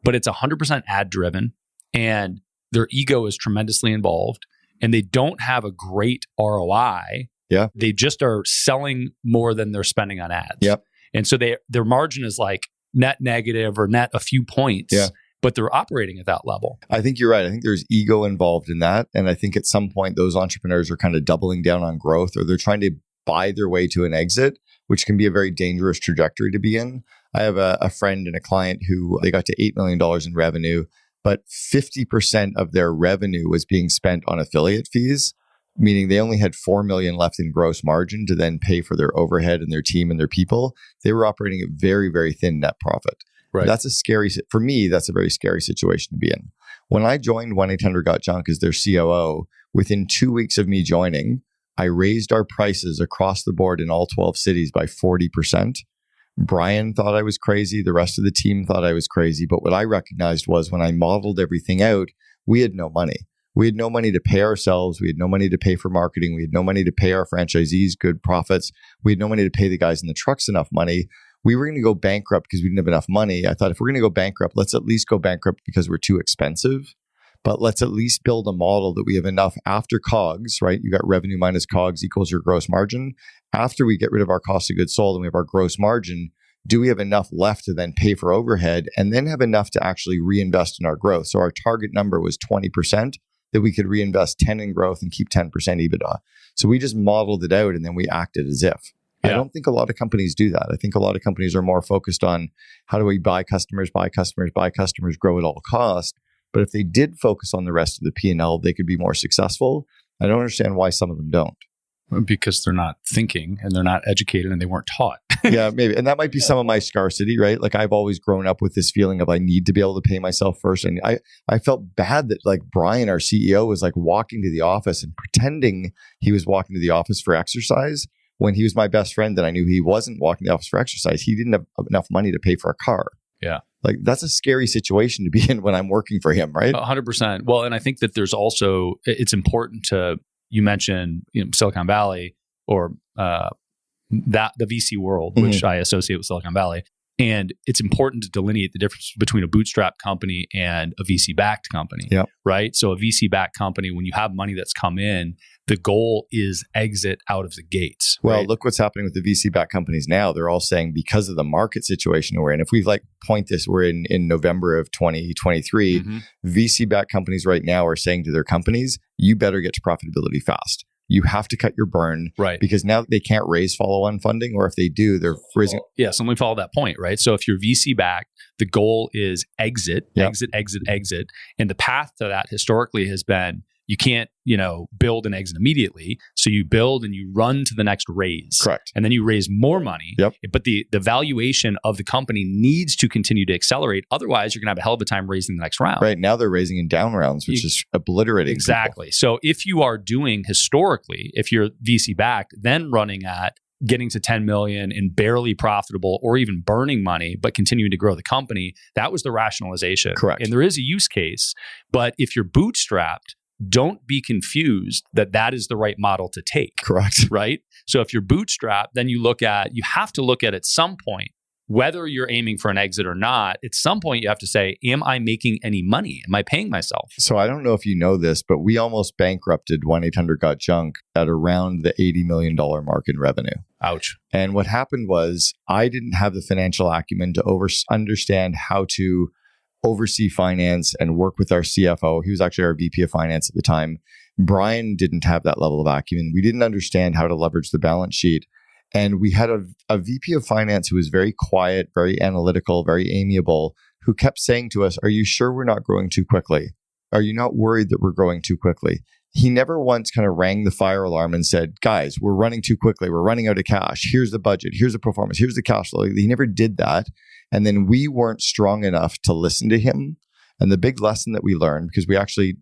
but it's 100% ad driven, and their ego is tremendously involved, and they don't have a great ROI. Yeah. They just are selling more than they're spending on ads. Yep. And so their margin is like net negative or net a few points. Yeah. But they're operating at that level. I think you're right. I think there's ego involved in that. And I think at some point, those entrepreneurs are kind of doubling down on growth, or they're trying to buy their way to an exit, which can be a very dangerous trajectory to be in. I have a friend and a client who they got to $8 million in revenue, but 50% of their revenue was being spent on affiliate fees, meaning they only had $4 million left in gross margin to then pay for their overhead and their team and their people. They were operating at very, very thin net profit. Right. That's for me, that's a very scary situation to be in. When I joined 1-800-GOT-JUNK as their COO, within 2 weeks of me joining, I raised our prices across the board in all 12 cities by 40%. Brian thought I was crazy. The rest of the team thought I was crazy. But what I recognized was when I modeled everything out, we had no money. We had no money to pay ourselves. We had no money to pay for marketing. We had no money to pay our franchisees good profits. We had no money to pay the guys in the trucks enough money. We were going to go bankrupt because we didn't have enough money. I thought if we're going to go bankrupt, let's at least go bankrupt because we're too expensive. But let's at least build a model that we have enough after COGS, right? You got revenue minus COGS equals your gross margin. After we get rid of our cost of goods sold and we have our gross margin, do we have enough left to then pay for overhead and then have enough to actually reinvest in our growth? So our target number was 20%, that we could reinvest 10 in growth and keep 10% EBITDA. So we just modeled it out and then we acted as if. Yeah. I don't think a lot of companies do that. I think a lot of companies are more focused on how do we buy customers, grow at all cost. But if they did focus on the rest of the P&L, they could be more successful. I don't understand why some of them don't. Because they're not thinking and they're not educated and they weren't taught. Yeah, maybe. And that might be some of my scarcity, right? Like I've always grown up with this feeling of I need to be able to pay myself first. And I felt bad that like Brian, our CEO, was like walking to the office and pretending he was walking to the office for exercise when he was my best friend and I knew he wasn't walking to the office for exercise. He didn't have enough money to pay for a car. Yeah. Like that's a scary situation to be in when I'm working for him, right? 100%. Well, and I think that there's also, it's important to, you mentioned Silicon Valley or the VC world, which I associate with Silicon Valley. And it's important to delineate the difference between a bootstrap company and a VC-backed company, right? So a VC-backed company, when you have money that's come in, the goal is exit out of the gates. Well, look what's happening with the VC-backed companies now. They're all saying because of the market situation we're in, if we we're in November of 2023, VC-backed companies right now are saying to their companies, you better get to profitability fast. You have to cut your burn, right? Because now they can't raise follow-on funding, or if they do, they're raising. Yeah, so let me follow that point, right? So if you're VC backed, the goal is exit. And the path to that historically has been you can't, build and exit immediately. So you build and you run to the next raise. Correct. And then you raise more money. Yep. But the valuation of the company needs to continue to accelerate. Otherwise, you're going to have a hell of a time raising the next round. Right. Now they're raising in down rounds, which is obliterating. Exactly. People. So if you are doing historically, if you're VC backed, then running at getting to 10 million and barely profitable or even burning money, but continuing to grow the company, that was the rationalization. Correct. And there is a use case. But if you're bootstrapped, don't be confused that is the right model to take. Correct. Right? So if you're bootstrapped, then you have to look at some point, whether you're aiming for an exit or not, at some point you have to say, am I making any money? Am I paying myself? So I don't know if you know this, but we almost bankrupted 1-800-GOT-JUNK at around the $80 million mark in revenue. Ouch. And what happened was I didn't have the financial acumen to understand how to oversee finance and work with our CFO. He was actually our VP of finance at the time. Brian didn't have that level of acumen. We didn't understand how to leverage the balance sheet. And we had a VP of finance who was very quiet, very analytical, very amiable, who kept saying to us, "Are you sure we're not growing too quickly? Are you not worried that we're growing too quickly?" He never once kind of rang the fire alarm and said, "Guys, we're running too quickly. We're running out of cash. Here's the budget. Here's the performance. Here's the cash flow." He never did that. And then we weren't strong enough to listen to him. And the big lesson that we learned, because we actually,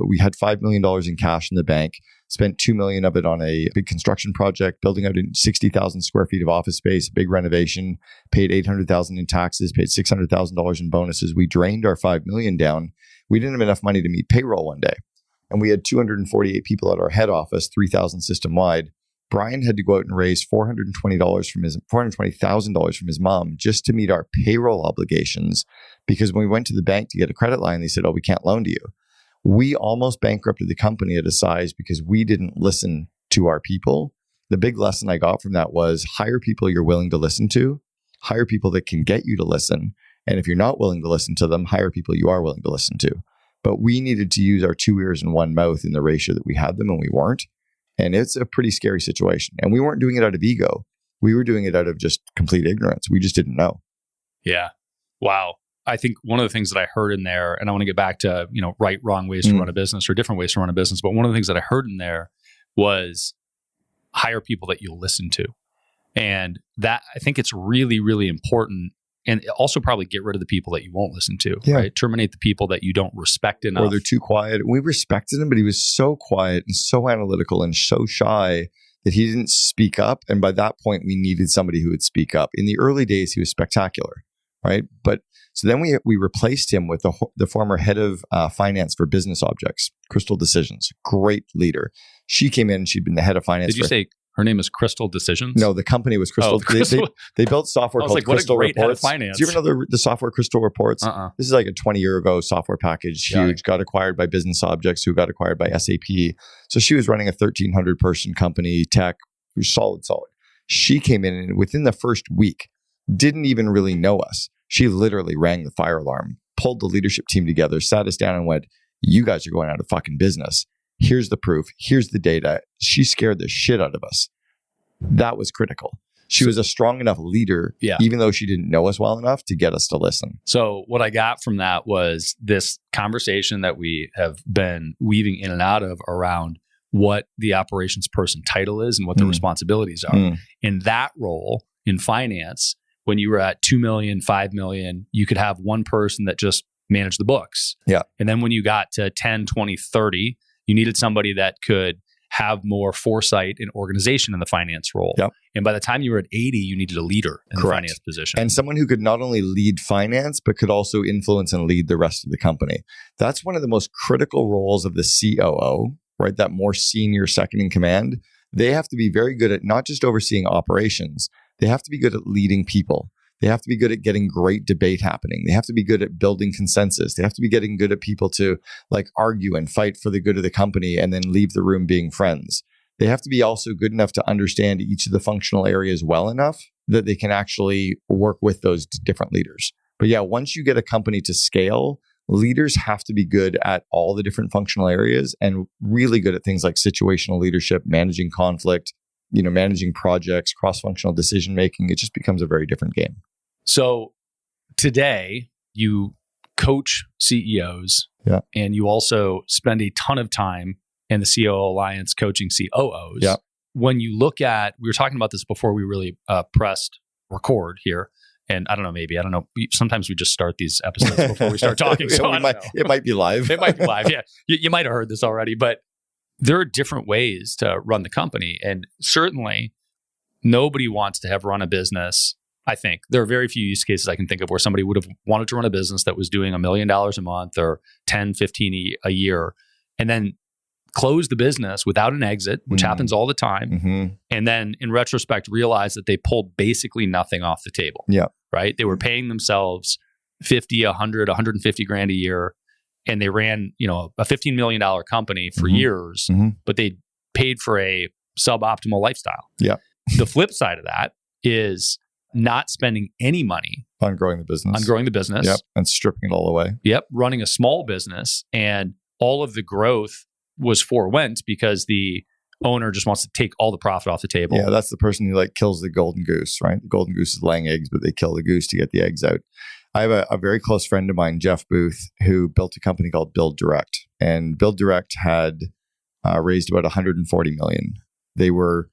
we had $5 million in cash in the bank, spent $2 million of it on a big construction project, building out 60,000 square feet of office space, big renovation, paid $800,000 in taxes, paid $600,000 in bonuses. We drained our $5 million down. We didn't have enough money to meet payroll one day. And we had 248 people at our head office, 3,000 system wide. Brian had to go out and raise $420,000 from his mom just to meet our payroll obligations. Because when we went to the bank to get a credit line, they said, "Oh, we can't loan to you." We almost bankrupted the company at a size because we didn't listen to our people. The big lesson I got from that was hire people you're willing to listen to, hire people that can get you to listen. And if you're not willing to listen to them, hire people you are willing to listen to. But we needed to use our 2 ears and 1 mouth in the ratio that we had them, and we weren't. And it's a pretty scary situation. And we weren't doing it out of ego. We were doing it out of just complete ignorance. We just didn't know. Yeah. Wow. I think one of the things that I heard in there, and I want to get back to, right, wrong ways to run a business or different ways to run a business. But one of the things that I heard in there was hire people that you'll listen to. And that, I think it's really, really important. And also probably get rid of the people that you won't listen to, right? Terminate the people that you don't respect enough. Or they're too quiet. We respected him, but he was so quiet and so analytical and so shy that he didn't speak up. And by that point, we needed somebody who would speak up. In the early days, he was spectacular, right? But so then we replaced him with the former head of finance for business objects, Crystal Decisions, great leader. She came in and she'd been the head of finance. Did you say her name is Crystal Decisions? No, the company was Crystal. Oh, Crystal. They built software called Crystal what a great Reports. Head of finance. Do you ever know the software Crystal Reports? This is like a 20-year ago software package, huge, got acquired by Business Objects, who got acquired by SAP. So she was running a 1,300 person company, tech, solid. She came in and within the first week, didn't even really know us. She literally rang the fire alarm, pulled the leadership team together, sat us down and went, "You guys are going out of fucking business. Here's the proof. Here's the data." She scared the shit out of us. That was critical. She was a strong enough leader, even though she didn't know us well enough to get us to listen. So what I got from that was this conversation that we have been weaving in and out of around what the operations person title is and what their responsibilities are. In that role in finance, when you were at 2 million, 5 million, you could have one person that just managed the books. Yeah. And then when you got to 10, 20, 30, you needed somebody that could have more foresight and organization in the finance role. Yep. And by the time you were at 80, you needed a leader in the finance position. And someone who could not only lead finance, but could also influence and lead the rest of the company. That's one of the most critical roles of the COO, right? That more senior second in command. They have to be very good at not just overseeing operations, they have to be good at leading people. They have to be good at getting great debate happening. They have to be good at building consensus. They have to be getting good at people to argue and fight for the good of the company and then leave the room being friends. They have to be also good enough to understand each of the functional areas well enough that they can actually work with those different leaders. But yeah, once you get a company to scale, leaders have to be good at all the different functional areas and really good at things like situational leadership, managing conflict, managing projects, cross-functional decision-making. It just becomes a very different game. So today you coach CEOs and you also spend a ton of time in the COO Alliance coaching COOs. Yeah. When you look at, we were talking about this before we really pressed record here. And I don't know. Sometimes we just start these episodes before we start talking. So it might be live. It might be live. Yeah. You might have heard this already, but there are different ways to run the company. And certainly nobody wants to have run a business. I think there are very few use cases I can think of where somebody would have wanted to run a business that was doing $1 million a month or 10, 15 a year, and then close the business without an exit, which happens all the time. And then in retrospect, realize that they pulled basically nothing off the table. Yeah. Right. They were paying themselves 50, 100, 150 grand a year. And they ran, a $15 million company for years, but they paid for a suboptimal lifestyle. Yeah. The flip side of that is not spending any money on growing the business. Yep. And stripping it all away. Yep. Running a small business, and all of the growth was forewent because the owner just wants to take all the profit off the table. Yeah, that's the person who like kills the golden goose, right? The golden goose is laying eggs, but they kill the goose to get the eggs out. I have a very close friend of mine, Jeff Booth, who built a company called Build Direct. And Build Direct had raised about 140 million. They were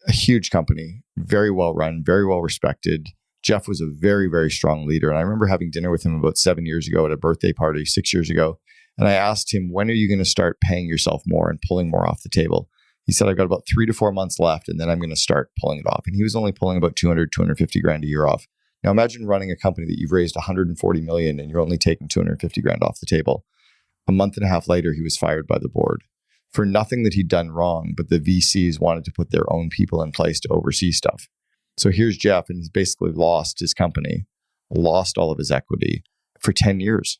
a huge company, very well run, very well respected. Jeff was a very, very strong leader. And I remember having dinner with him about 7 years ago at a birthday party, 6 years ago. And I asked him, when are you going to start paying yourself more and pulling more off the table? He said, I've got about 3 to 4 months left, and then I'm going to start pulling it off. And he was only pulling about 250 grand a year off. Now imagine running a company that you've raised 140 million and you're only taking 250 grand off the table. A month and a half later, he was fired by the board for nothing that he'd done wrong, but the VCs wanted to put their own people in place to oversee stuff. So here's Jeff, and he's basically lost his company, lost all of his equity for 10 years.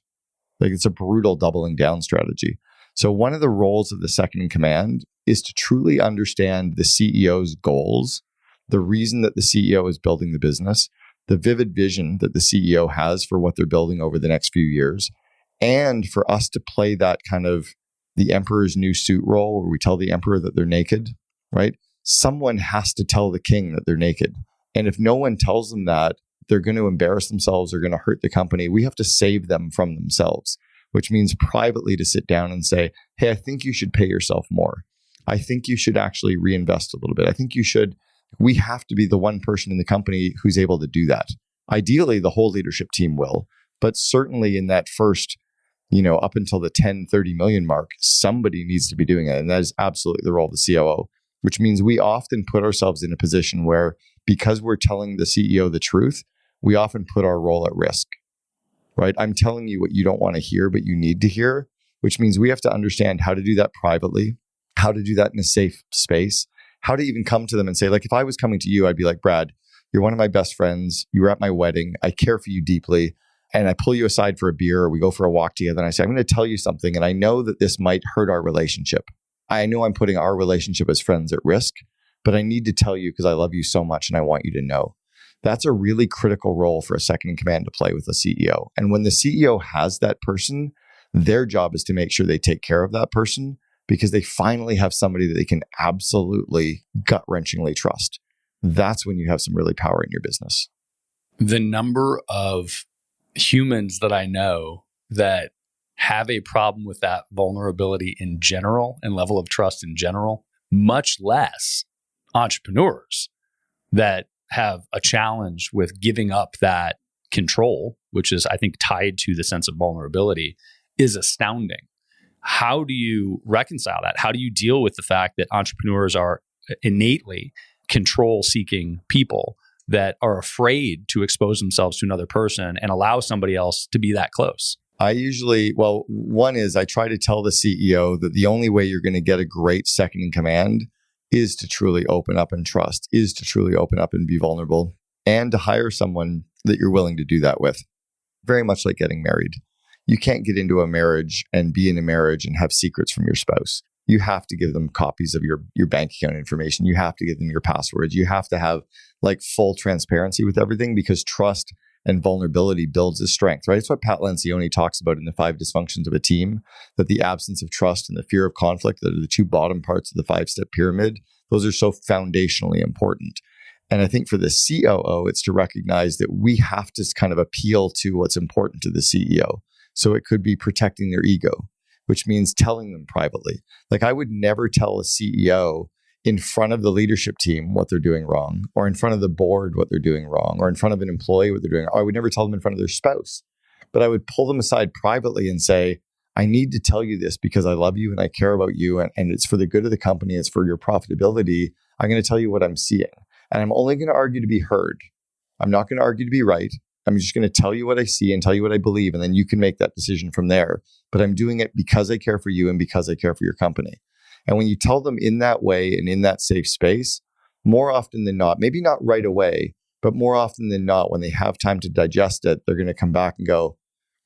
Like, it's a brutal doubling down strategy. So one of the roles of the second in command is to truly understand the CEO's goals, the reason that the CEO is building the business, the vivid vision that the CEO has for what they're building over the next few years, and for us to play that kind of the emperor's new suit role where we tell the emperor that they're naked, right? Someone has to tell the king that they're naked. And if no one tells them that, they're going to embarrass themselves or going to hurt the company. We have to save them from themselves, which means privately to sit down and say, hey, I think you should pay yourself more. I think you should actually reinvest a little bit. I think you should. We have to be the one person in the company who's able to do that. Ideally, the whole leadership team will, but certainly in that first, up until the 10, 30 million mark, somebody needs to be doing it. And that is absolutely the role of the COO, which means we often put ourselves in a position where, because we're telling the CEO the truth, we often put our role at risk, right? I'm telling you what you don't want to hear, but you need to hear, which means we have to understand how to do that privately, how to do that in a safe space, how to even come to them and say, like, if I was coming to you, I'd be like, Brad, you're one of my best friends. You were at my wedding. I care for you deeply. And I pull you aside for a beer, or we go for a walk together. And I say, I'm going to tell you something. And I know that this might hurt our relationship. I know I'm putting our relationship as friends at risk, but I need to tell you because I love you so much and I want you to know. That's a really critical role for a second in command to play with a CEO. And when the CEO has that person, their job is to make sure they take care of that person, because they finally have somebody that they can absolutely gut-wrenchingly trust. That's when you have some really power in your business. The number of humans that I know that have a problem with that vulnerability in general and level of trust in general, much less entrepreneurs that have a challenge with giving up that control, which is, I think, tied to the sense of vulnerability, is astounding. How do you reconcile that? How do you deal with the fact that entrepreneurs are innately control-seeking people that are afraid to expose themselves to another person and allow somebody else to be that close? One is I try to tell the CEO that the only way you're going to get a great second in command is to truly open up and trust, is to truly open up and be vulnerable, and to hire someone that you're willing to do that with. Very much like getting married. You can't get into a marriage and be in a marriage and have secrets from your spouse. You have to give them copies of your bank account information. You have to give them your passwords. You have to have like full transparency with everything, because trust and vulnerability builds a strength, right? It's what Pat Lencioni talks about in the 5 dysfunctions of a team, that the absence of trust and the fear of conflict, that are the 2 bottom parts of the 5-step pyramid, those are so foundationally important. And I think for the COO, it's to recognize that we have to kind of appeal to what's important to the CEO. So it could be protecting their ego, which means telling them privately. Like, I would never tell a CEO in front of the leadership team what they're doing wrong, or in front of the board what they're doing wrong, or in front of an employee what they're doing. Or I would never tell them in front of their spouse, but I would pull them aside privately and say, I need to tell you this because I love you and I care about you, and it's for the good of the company. It's for your profitability. I'm going to tell you what I'm seeing. And I'm only going to argue to be heard. I'm not going to argue to be right. I'm just going to tell you what I see and tell you what I believe, and then you can make that decision from there. But I'm doing it because I care for you and because I care for your company. And when you tell them in that way and in that safe space, more often than not, maybe not right away, but more often than not, when they have time to digest it, they're going to come back and go,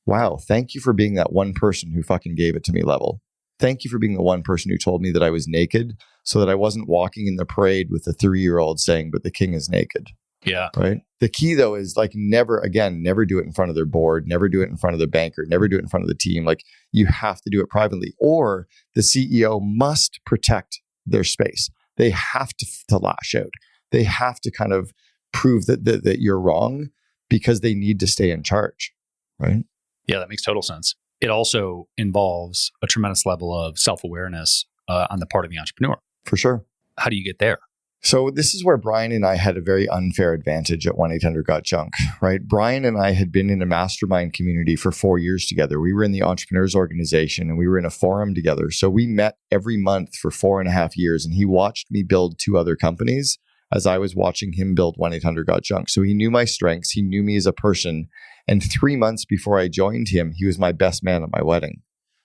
wow, thank you for being that one person who fucking gave it to me level. Thank you for being the one person who told me that I was naked so that I wasn't walking in the parade with a 3-year-old saying, but the king is naked. Yeah. Right. The key though is like never do it in front of their board, never do it in front of the banker, never do it in front of the team. Like, you have to do it privately, or the CEO must protect their space. They have to lash out. They have to kind of prove that you're wrong because they need to stay in charge, right? Yeah, that makes total sense. It also involves a tremendous level of self-awareness on the part of the entrepreneur. For sure. How do you get there? So this is where Brian and I had a very unfair advantage at 1-800-GOT-JUNK, right? Brian and I had been in a mastermind community for 4 years together. We were in the Entrepreneurs Organization and we were in a forum together. So we met every month for 4.5 years, and he watched me build 2 other companies as I was watching him build 1-800-GOT-JUNK. So he knew my strengths. He knew me as a person. And 3 months before I joined him, he was my best man at my wedding.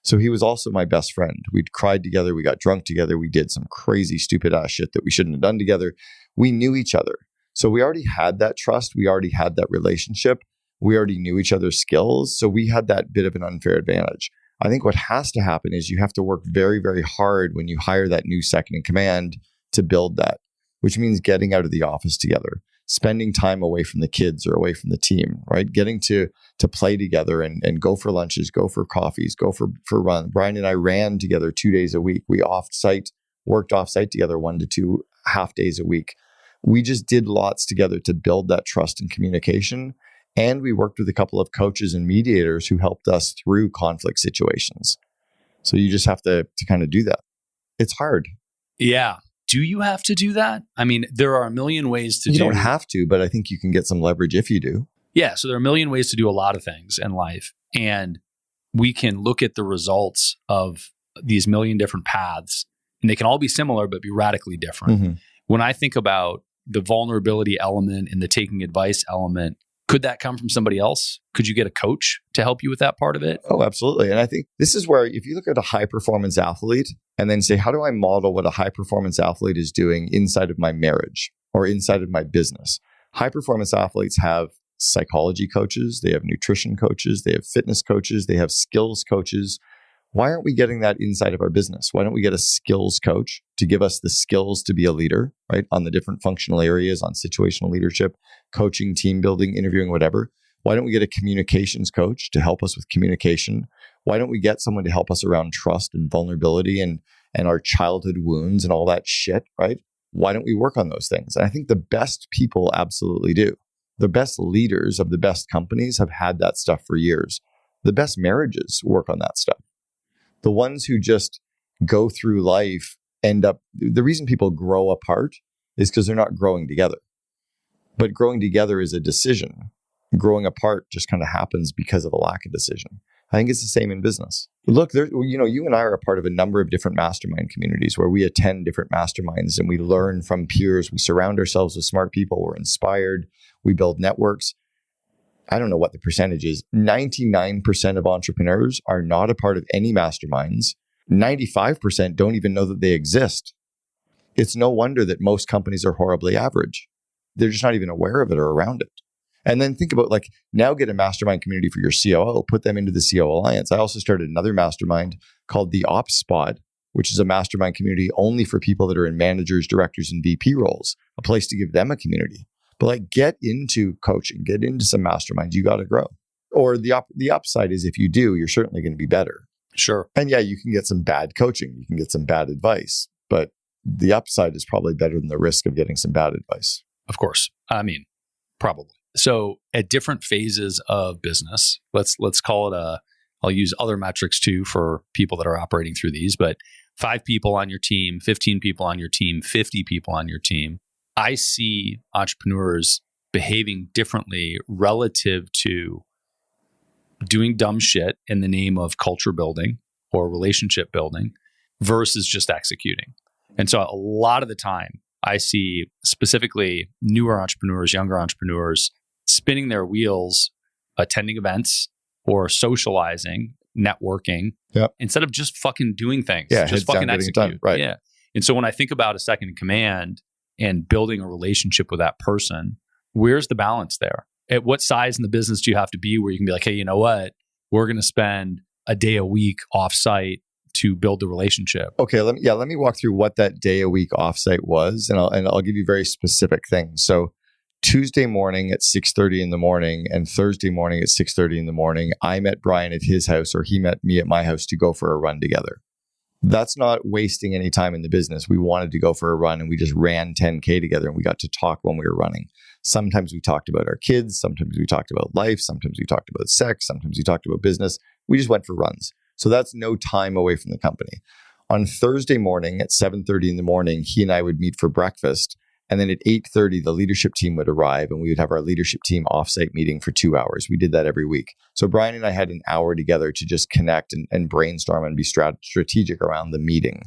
So he was also my best friend. We'd cried together. We got drunk together. We did some crazy, stupid ass shit that we shouldn't have done together. We knew each other. So we already had that trust. We already had that relationship. We already knew each other's skills. So we had that bit of an unfair advantage. I think what has to happen is you have to work very, very hard when you hire that new second in command to build that, which means getting out of the office together, spending time away from the kids or away from the team, right? Getting to play together and go for lunches, go for coffees, go for run. Brian and I ran together 2 days a week. We worked off-site together 1 to 2 half days a week. We just did lots together to build that trust and communication. And we worked with a couple of coaches and mediators who helped us through conflict situations. So you just have to kind of do that. It's hard. Yeah. Do you have to do that? I mean, there are a million ways to do. You don't have to, but I think you can get some leverage if you do. Yeah. So there are a million ways to do a lot of things in life. And we can look at the results of these million different paths, and they can all be similar, but be radically different. Mm-hmm. When I think about the vulnerability element and the taking advice element, could that come from somebody else? Could you get a coach to help you with that part of it? Oh, absolutely. And I think this is where if you look at a high performance athlete and then say, how do I model what a high performance athlete is doing inside of my marriage or inside of my business? High performance athletes have psychology coaches, they have nutrition coaches, they have fitness coaches, they have skills coaches. Why aren't we getting that inside of our business? Why don't we get a skills coach to give us the skills to be a leader, right? On the different functional areas, on situational leadership, coaching, team building, interviewing, whatever. Why don't we get a communications coach to help us with communication? Why don't we get someone to help us around trust and vulnerability and our childhood wounds and all that shit, right? Why don't we work on those things? And I think the best people absolutely do. The best leaders of the best companies have had that stuff for years. The best marriages work on that stuff. The ones who just go through life the reason people grow apart is because they're not growing together. But growing together is a decision. Growing apart just kind of happens because of a lack of decision. I think it's the same in business. Look, you and I are a part of a number of different mastermind communities where we attend different masterminds and we learn from peers. We surround ourselves with smart people. We're inspired. We build networks. I don't know what the percentage is. 99% of entrepreneurs are not a part of any masterminds. 95% don't even know that they exist. It's no wonder that most companies are horribly average. They're just not even aware of it or around it. And then think about now get a mastermind community for your COO, put them into the CO Alliance. I also started another mastermind called the Ops Spot, which is a mastermind community only for people that are in managers, directors, and VP roles, a place to give them a community. But get into coaching, get into some masterminds. You got to grow. Or the upside is if you do, you're certainly going to be better. Sure. And yeah, you can get some bad coaching. You can get some bad advice. But the upside is probably better than the risk of getting some bad advice. Of course. I mean, probably. So at different phases of business, let's call it I'll use other metrics too for people that are operating through these, but 5 people on your team, 15 people on your team, 50 people on your team. I see entrepreneurs behaving differently relative to doing dumb shit in the name of culture building or relationship building versus just executing. And so a lot of the time I see specifically newer entrepreneurs, younger entrepreneurs spinning their wheels, attending events or socializing, networking, instead of just fucking doing things. Yeah, just fucking execute. Right. Yeah. And so when I think about a second in command and building a relationship with that person, where's the balance there? At what size in the business do you have to be where you can be like, hey, you know what? We're going to spend a day a week offsite to build the relationship. Okay, let me walk through what that day a week offsite was, and I'll give you very specific things. So Tuesday morning at 6:30 in the morning and Thursday morning at 6:30 in the morning, I met Brian at his house or he met me at my house to go for a run together. That's not wasting any time in the business. We wanted to go for a run and we just ran 10K together and we got to talk when we were running. Sometimes we talked about our kids. Sometimes we talked about life. Sometimes we talked about sex. Sometimes we talked about business. We just went for runs. So that's no time away from the company. On Thursday morning at 7:30 in the morning, he and I would meet for breakfast. And then at 8:30, the leadership team would arrive and we would have our leadership team offsite meeting for 2 hours. We did that every week. So Brian and I had an hour together to just connect and brainstorm and be strategic around the meeting.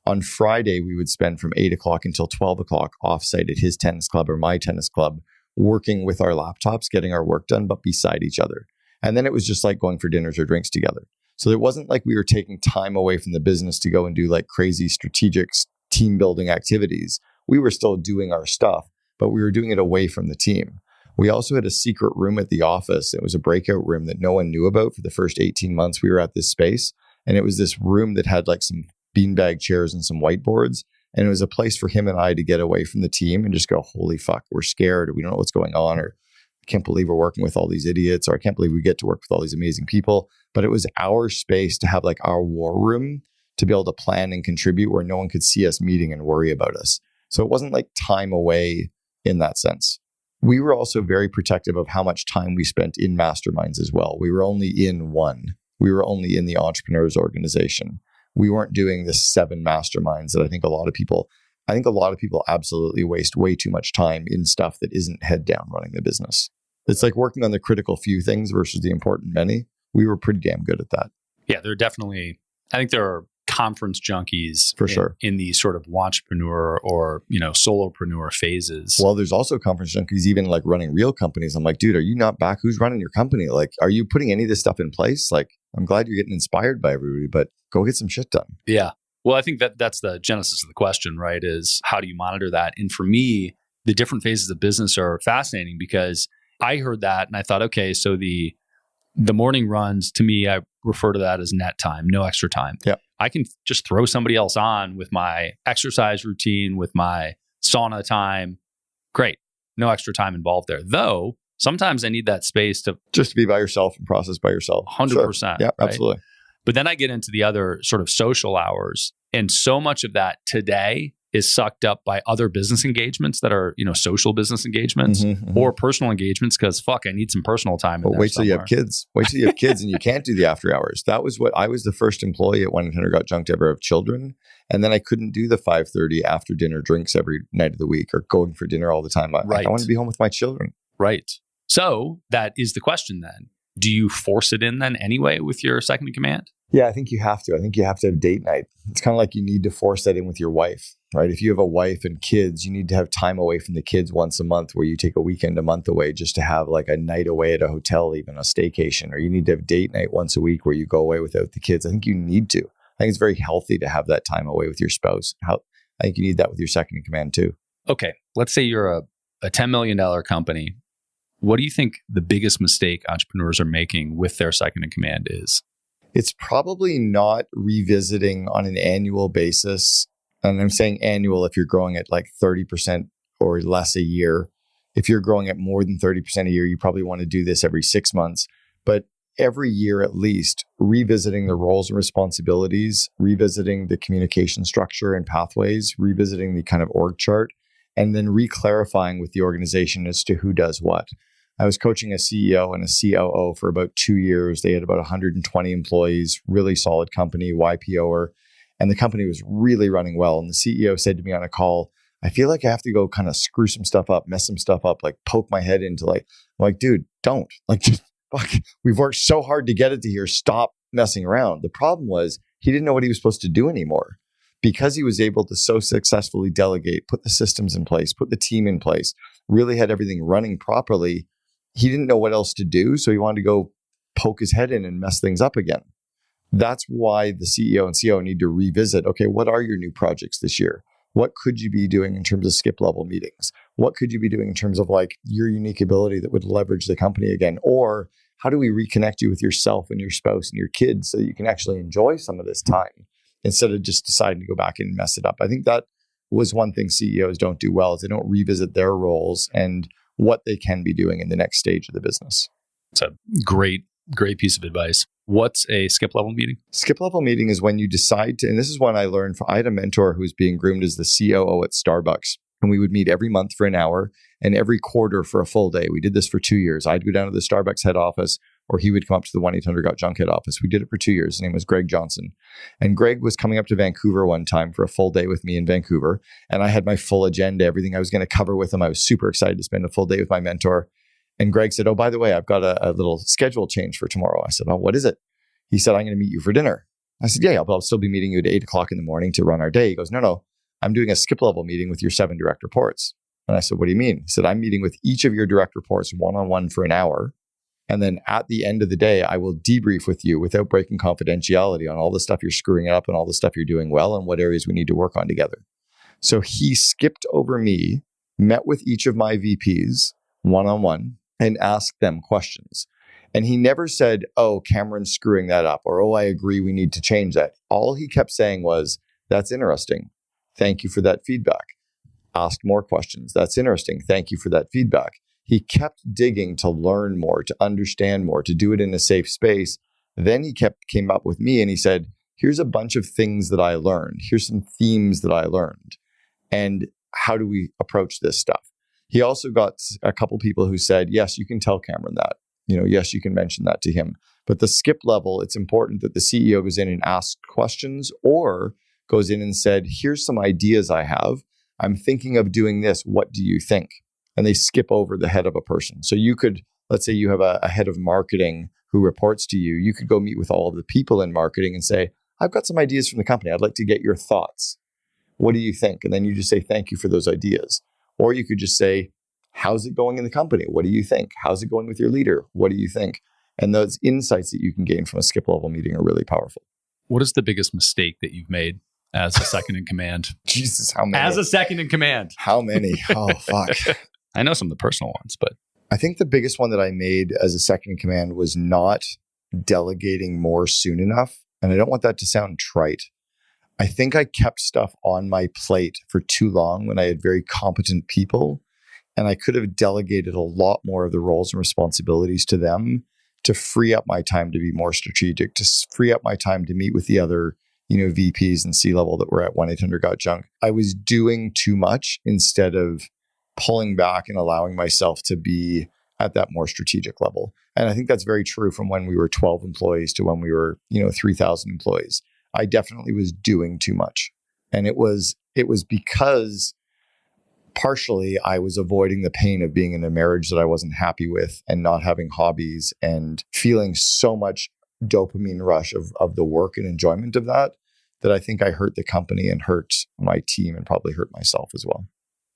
On Friday, we would spend from 8 o'clock until 12 o'clock offsite at his tennis club or my tennis club, working with our laptops, getting our work done, but beside each other. And then it was just like going for dinners or drinks together. So it wasn't like we were taking time away from the business to go and do like crazy strategic team building activities. We were still doing our stuff, but we were doing it away from the team. We also had a secret room at the office. It was a breakout room that no one knew about for the first 18 months we were at this space. And it was this room that had like some beanbag chairs and some whiteboards. And it was a place for him and I to get away from the team and just go, holy fuck, we're scared, or we don't know what's going on, or I can't believe we're working with all these idiots, or I can't believe we get to work with all these amazing people. But it was our space to have like our war room to be able to plan and contribute where no one could see us meeting and worry about us. So it wasn't like time away in that sense. We were also very protective of how much time we spent in masterminds as well. We were only in one. We were only in the entrepreneurs organization. We weren't doing the 7 masterminds that I think a lot of people absolutely waste way too much time in stuff that isn't head down running the business. It's like working on the critical few things versus the important many. We were pretty damn good at that. Yeah, I think there are conference junkies for sure in these sort of entrepreneur or, solopreneur phases. Well, there's also conference junkies, even like running real companies. I'm like, dude, are you not back? Who's running your company? Like, are you putting any of this stuff in place? Like, I'm glad you're getting inspired by everybody, but go get some shit done. Yeah. Well, I think that's the genesis of the question, right? Is how do you monitor that? And for me, the different phases of business are fascinating because I heard that and I thought, okay, so the morning runs, to me, I refer to that as net time, no extra time. Yeah. I can just throw somebody else on with my exercise routine, with my sauna time. Great. No extra time involved there. Though, sometimes I need that space to just be by yourself and process by yourself. 100%. Sure. Yeah, right? Absolutely. But then I get into the other sort of social hours. And so much of that today is sucked up by other business engagements that are, social business engagements or personal engagements because I need some personal time. But wait till you have kids. Wait till you have kids and you can't do the after hours. That was what I was the first employee at 1-800 Got Junk to ever have children. And then I couldn't do the 5:30 after dinner drinks every night of the week or going for dinner all the time. I want to be home with my children. Right. So that is the question then. Do you force it in then anyway with your second in command? Yeah, I think you have to. I think you have to have date night. It's kind of like you need to force that in with your wife, right? If you have a wife and kids, you need to have time away from the kids once a month where you take a weekend, a month away just to have like a night away at a hotel, even a staycation, or you need to have date night once a week where you go away without the kids. I think you need to. I think it's very healthy to have that time away with your spouse. I think you need that with your second in command too. Okay, let's say you're a $10 million company. What do you think the biggest mistake entrepreneurs are making with their second in command is? It's probably not revisiting on an annual basis. And I'm saying annual if you're growing at like 30% or less a year. If you're growing at more than 30% a year, you probably want to do this every 6 months. But every year at least, revisiting the roles and responsibilities, revisiting the communication structure and pathways, revisiting the kind of org chart, and then re-clarifying with the organization as to who does what. I was coaching a CEO and a COO for about 2 years. They had about 120 employees, really solid company, YPOer, and the company was really running well. And the CEO said to me on a call, I feel like I have to go kind of screw some stuff up, mess some stuff up, like poke my head into I'm like, dude, don't. Like, just fuck. We've worked so hard to get it to here. Stop messing around. The problem was he didn't know what he was supposed to do anymore. Because he was able to so successfully delegate, put the systems in place, put the team in place, really had everything running properly, he didn't know what else to do. So he wanted to go poke his head in and mess things up again. That's why the CEO and COO need to revisit, okay, what are your new projects this year? What could you be doing in terms of skip level meetings? What could you be doing in terms of like your unique ability that would leverage the company again? Or how do we reconnect you with yourself and your spouse and your kids so that you can actually enjoy some of this time instead of just deciding to go back and mess it up? I think that was one thing CEOs don't do well is they don't revisit their roles and what they can be doing in the next stage of the business. It's a great piece of advice. What's a skip level meeting? Skip level meeting is when you decide to, and this is one I learned from, I had a mentor who was being groomed as the COO at Starbucks. And we would meet every month for an hour and every quarter for a full day. We did this for 2 years. I'd go down to the Starbucks head office, or he would come up to the 1-800-GOT-JUNK head office. We did it for 2 years. His name was Greg Johnson. And Greg was coming up to Vancouver one time for a full day with me in Vancouver. And I had my full agenda, everything I was going to cover with him. I was super excited to spend a full day with my mentor. And Greg said, oh, by the way, I've got a little schedule change for tomorrow. I said, oh, what is it? He said, I'm going to meet you for dinner. I said, yeah, I'll still be meeting you at 8 o'clock in the morning to run our day. He goes, no, I'm doing a skip level meeting with your 7 direct reports. And I said, what do you mean? He said, I'm meeting with each of your direct reports one-on-one for an hour. And then at the end of the day, I will debrief with you without breaking confidentiality on all the stuff you're screwing up and all the stuff you're doing well and what areas we need to work on together. So he skipped over me, met with each of my VPs one-on-one and asked them questions. And he never said, oh, Cameron's screwing that up, or, oh, I agree, we need to change that. All he kept saying was, that's interesting. Thank you for that feedback. Ask more questions. That's interesting. Thank you for that feedback. He kept digging to learn more, to understand more, to do it in a safe space. Then he came up with me and he said, here's a bunch of things that I learned. Here's some themes that I learned. And how do we approach this stuff? He also got a couple people who said, yes, you can tell Cameron that. Yes, you can mention that to him. But the skip level, it's important that the CEO goes in and asks questions or goes in and said, here's some ideas I have. I'm thinking of doing this. What do you think? And they skip over the head of a person. So you could, let's say you have a head of marketing who reports to you. You could go meet with all of the people in marketing and say, I've got some ideas from the company. I'd like to get your thoughts. What do you think? And then you just say, thank you for those ideas. Or you could just say, how's it going in the company? What do you think? How's it going with your leader? What do you think? And those insights that you can gain from a skip level meeting are really powerful. What is the biggest mistake that you've made as a second in command? Jesus, how many? As a second in command. How many? Oh, fuck. I know some of the personal ones, but I think the biggest one that I made as a second in command was not delegating more soon enough. And I don't want that to sound trite. I think I kept stuff on my plate for too long when I had very competent people. And I could have delegated a lot more of the roles and responsibilities to them to free up my time to be more strategic, to free up my time to meet with the other, VPs and C-level that were at 1-800-GOT-JUNK. I was doing too much instead of pulling back and allowing myself to be at that more strategic level. And I think that's very true from when we were 12 employees to when we were, 3,000 employees. I definitely was doing too much. And it was because partially I was avoiding the pain of being in a marriage that I wasn't happy with and not having hobbies and feeling so much dopamine rush of the work and enjoyment of that I think I hurt the company and hurt my team and probably hurt myself as well.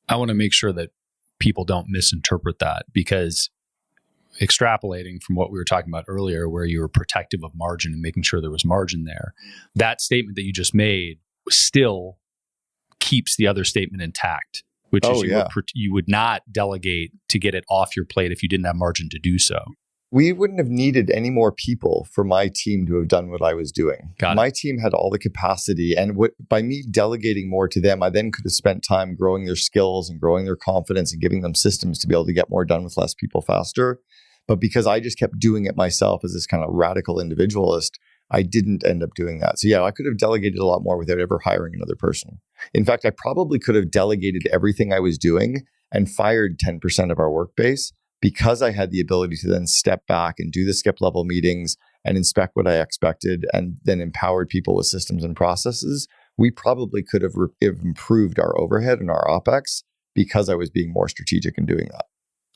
I want to make sure that people don't misinterpret that, because extrapolating from what we were talking about earlier, where you were protective of margin and making sure there was margin there, that statement that you just made still keeps the other statement intact, which is you would not delegate to get it off your plate if you didn't have margin to do so. We wouldn't have needed any more people for my team to have done what I was doing. My team had all the capacity. And by me delegating more to them, I then could have spent time growing their skills and growing their confidence and giving them systems to be able to get more done with less people faster. But because I just kept doing it myself as this kind of radical individualist, I didn't end up doing that. So yeah, I could have delegated a lot more without ever hiring another person. In fact, I probably could have delegated everything I was doing and fired 10% of our work base, because I had the ability to then step back and do the skip level meetings and inspect what I expected and then empowered people with systems and processes. We probably could have improved our overhead and our OpEx because I was being more strategic in doing that.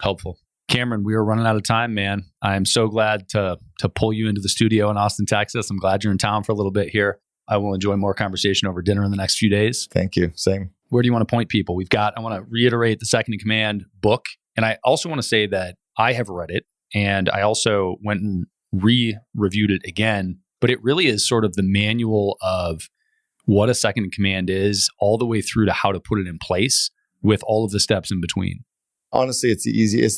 Helpful. Cameron, we are running out of time, man. I'm so glad to pull you into the studio in Austin, Texas. I'm glad you're in town for a little bit here. I will enjoy more conversation over dinner in the next few days. Thank you. Same. Where do you want to point people? I want to reiterate the Second in Command book. And I also want to say that I have read it, and I also went and re-reviewed it again. But it really is sort of the manual of what a second in command is, all the way through to how to put it in place with all of the steps in between. Honestly, it's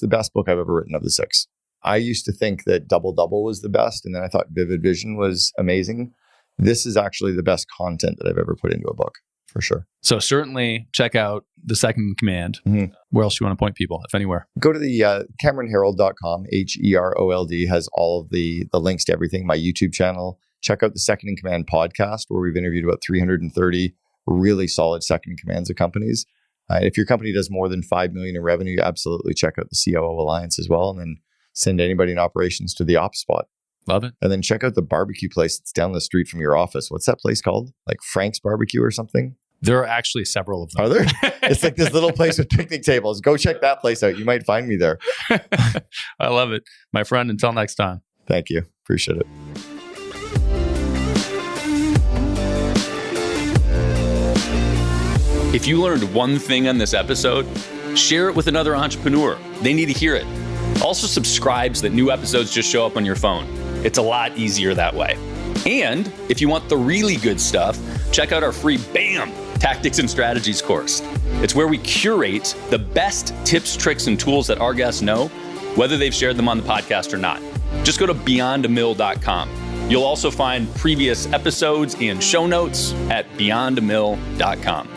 the best book I've ever written of the 6. I used to think that Double Double was the best, and then I thought Vivid Vision was amazing. This is actually the best content that I've ever put into a book, for sure. So certainly check out The Second in Command. Mm-hmm. Where else do you want to point people, if anywhere? Go to the CameronHerold.com. Herold has all of the links to everything. My YouTube channel. Check out the Second in Command podcast, where we've interviewed about 330 really solid second in commands of companies. If your company does more than $5 million in revenue, absolutely check out the COO Alliance as well. And then send anybody in operations to the ops spot. Love it. And then check out the barbecue place that's down the street from your office. What's that place called? Like Frank's Barbecue or something? There are actually several of them. Are there? It's like this little place with picnic tables. Go check that place out. You might find me there. I love it. My friend, until next time. Thank you. Appreciate it. If you learned one thing on this episode, share it with another entrepreneur. They need to hear it. Also subscribe so that new episodes just show up on your phone. It's a lot easier that way. And if you want the really good stuff, check out our free BAM! Tactics and Strategies course. It's where we curate the best tips, tricks, and tools that our guests know, whether they've shared them on the podcast or not. Just go to beyondamill.com. You'll also find previous episodes and show notes at beyondamill.com.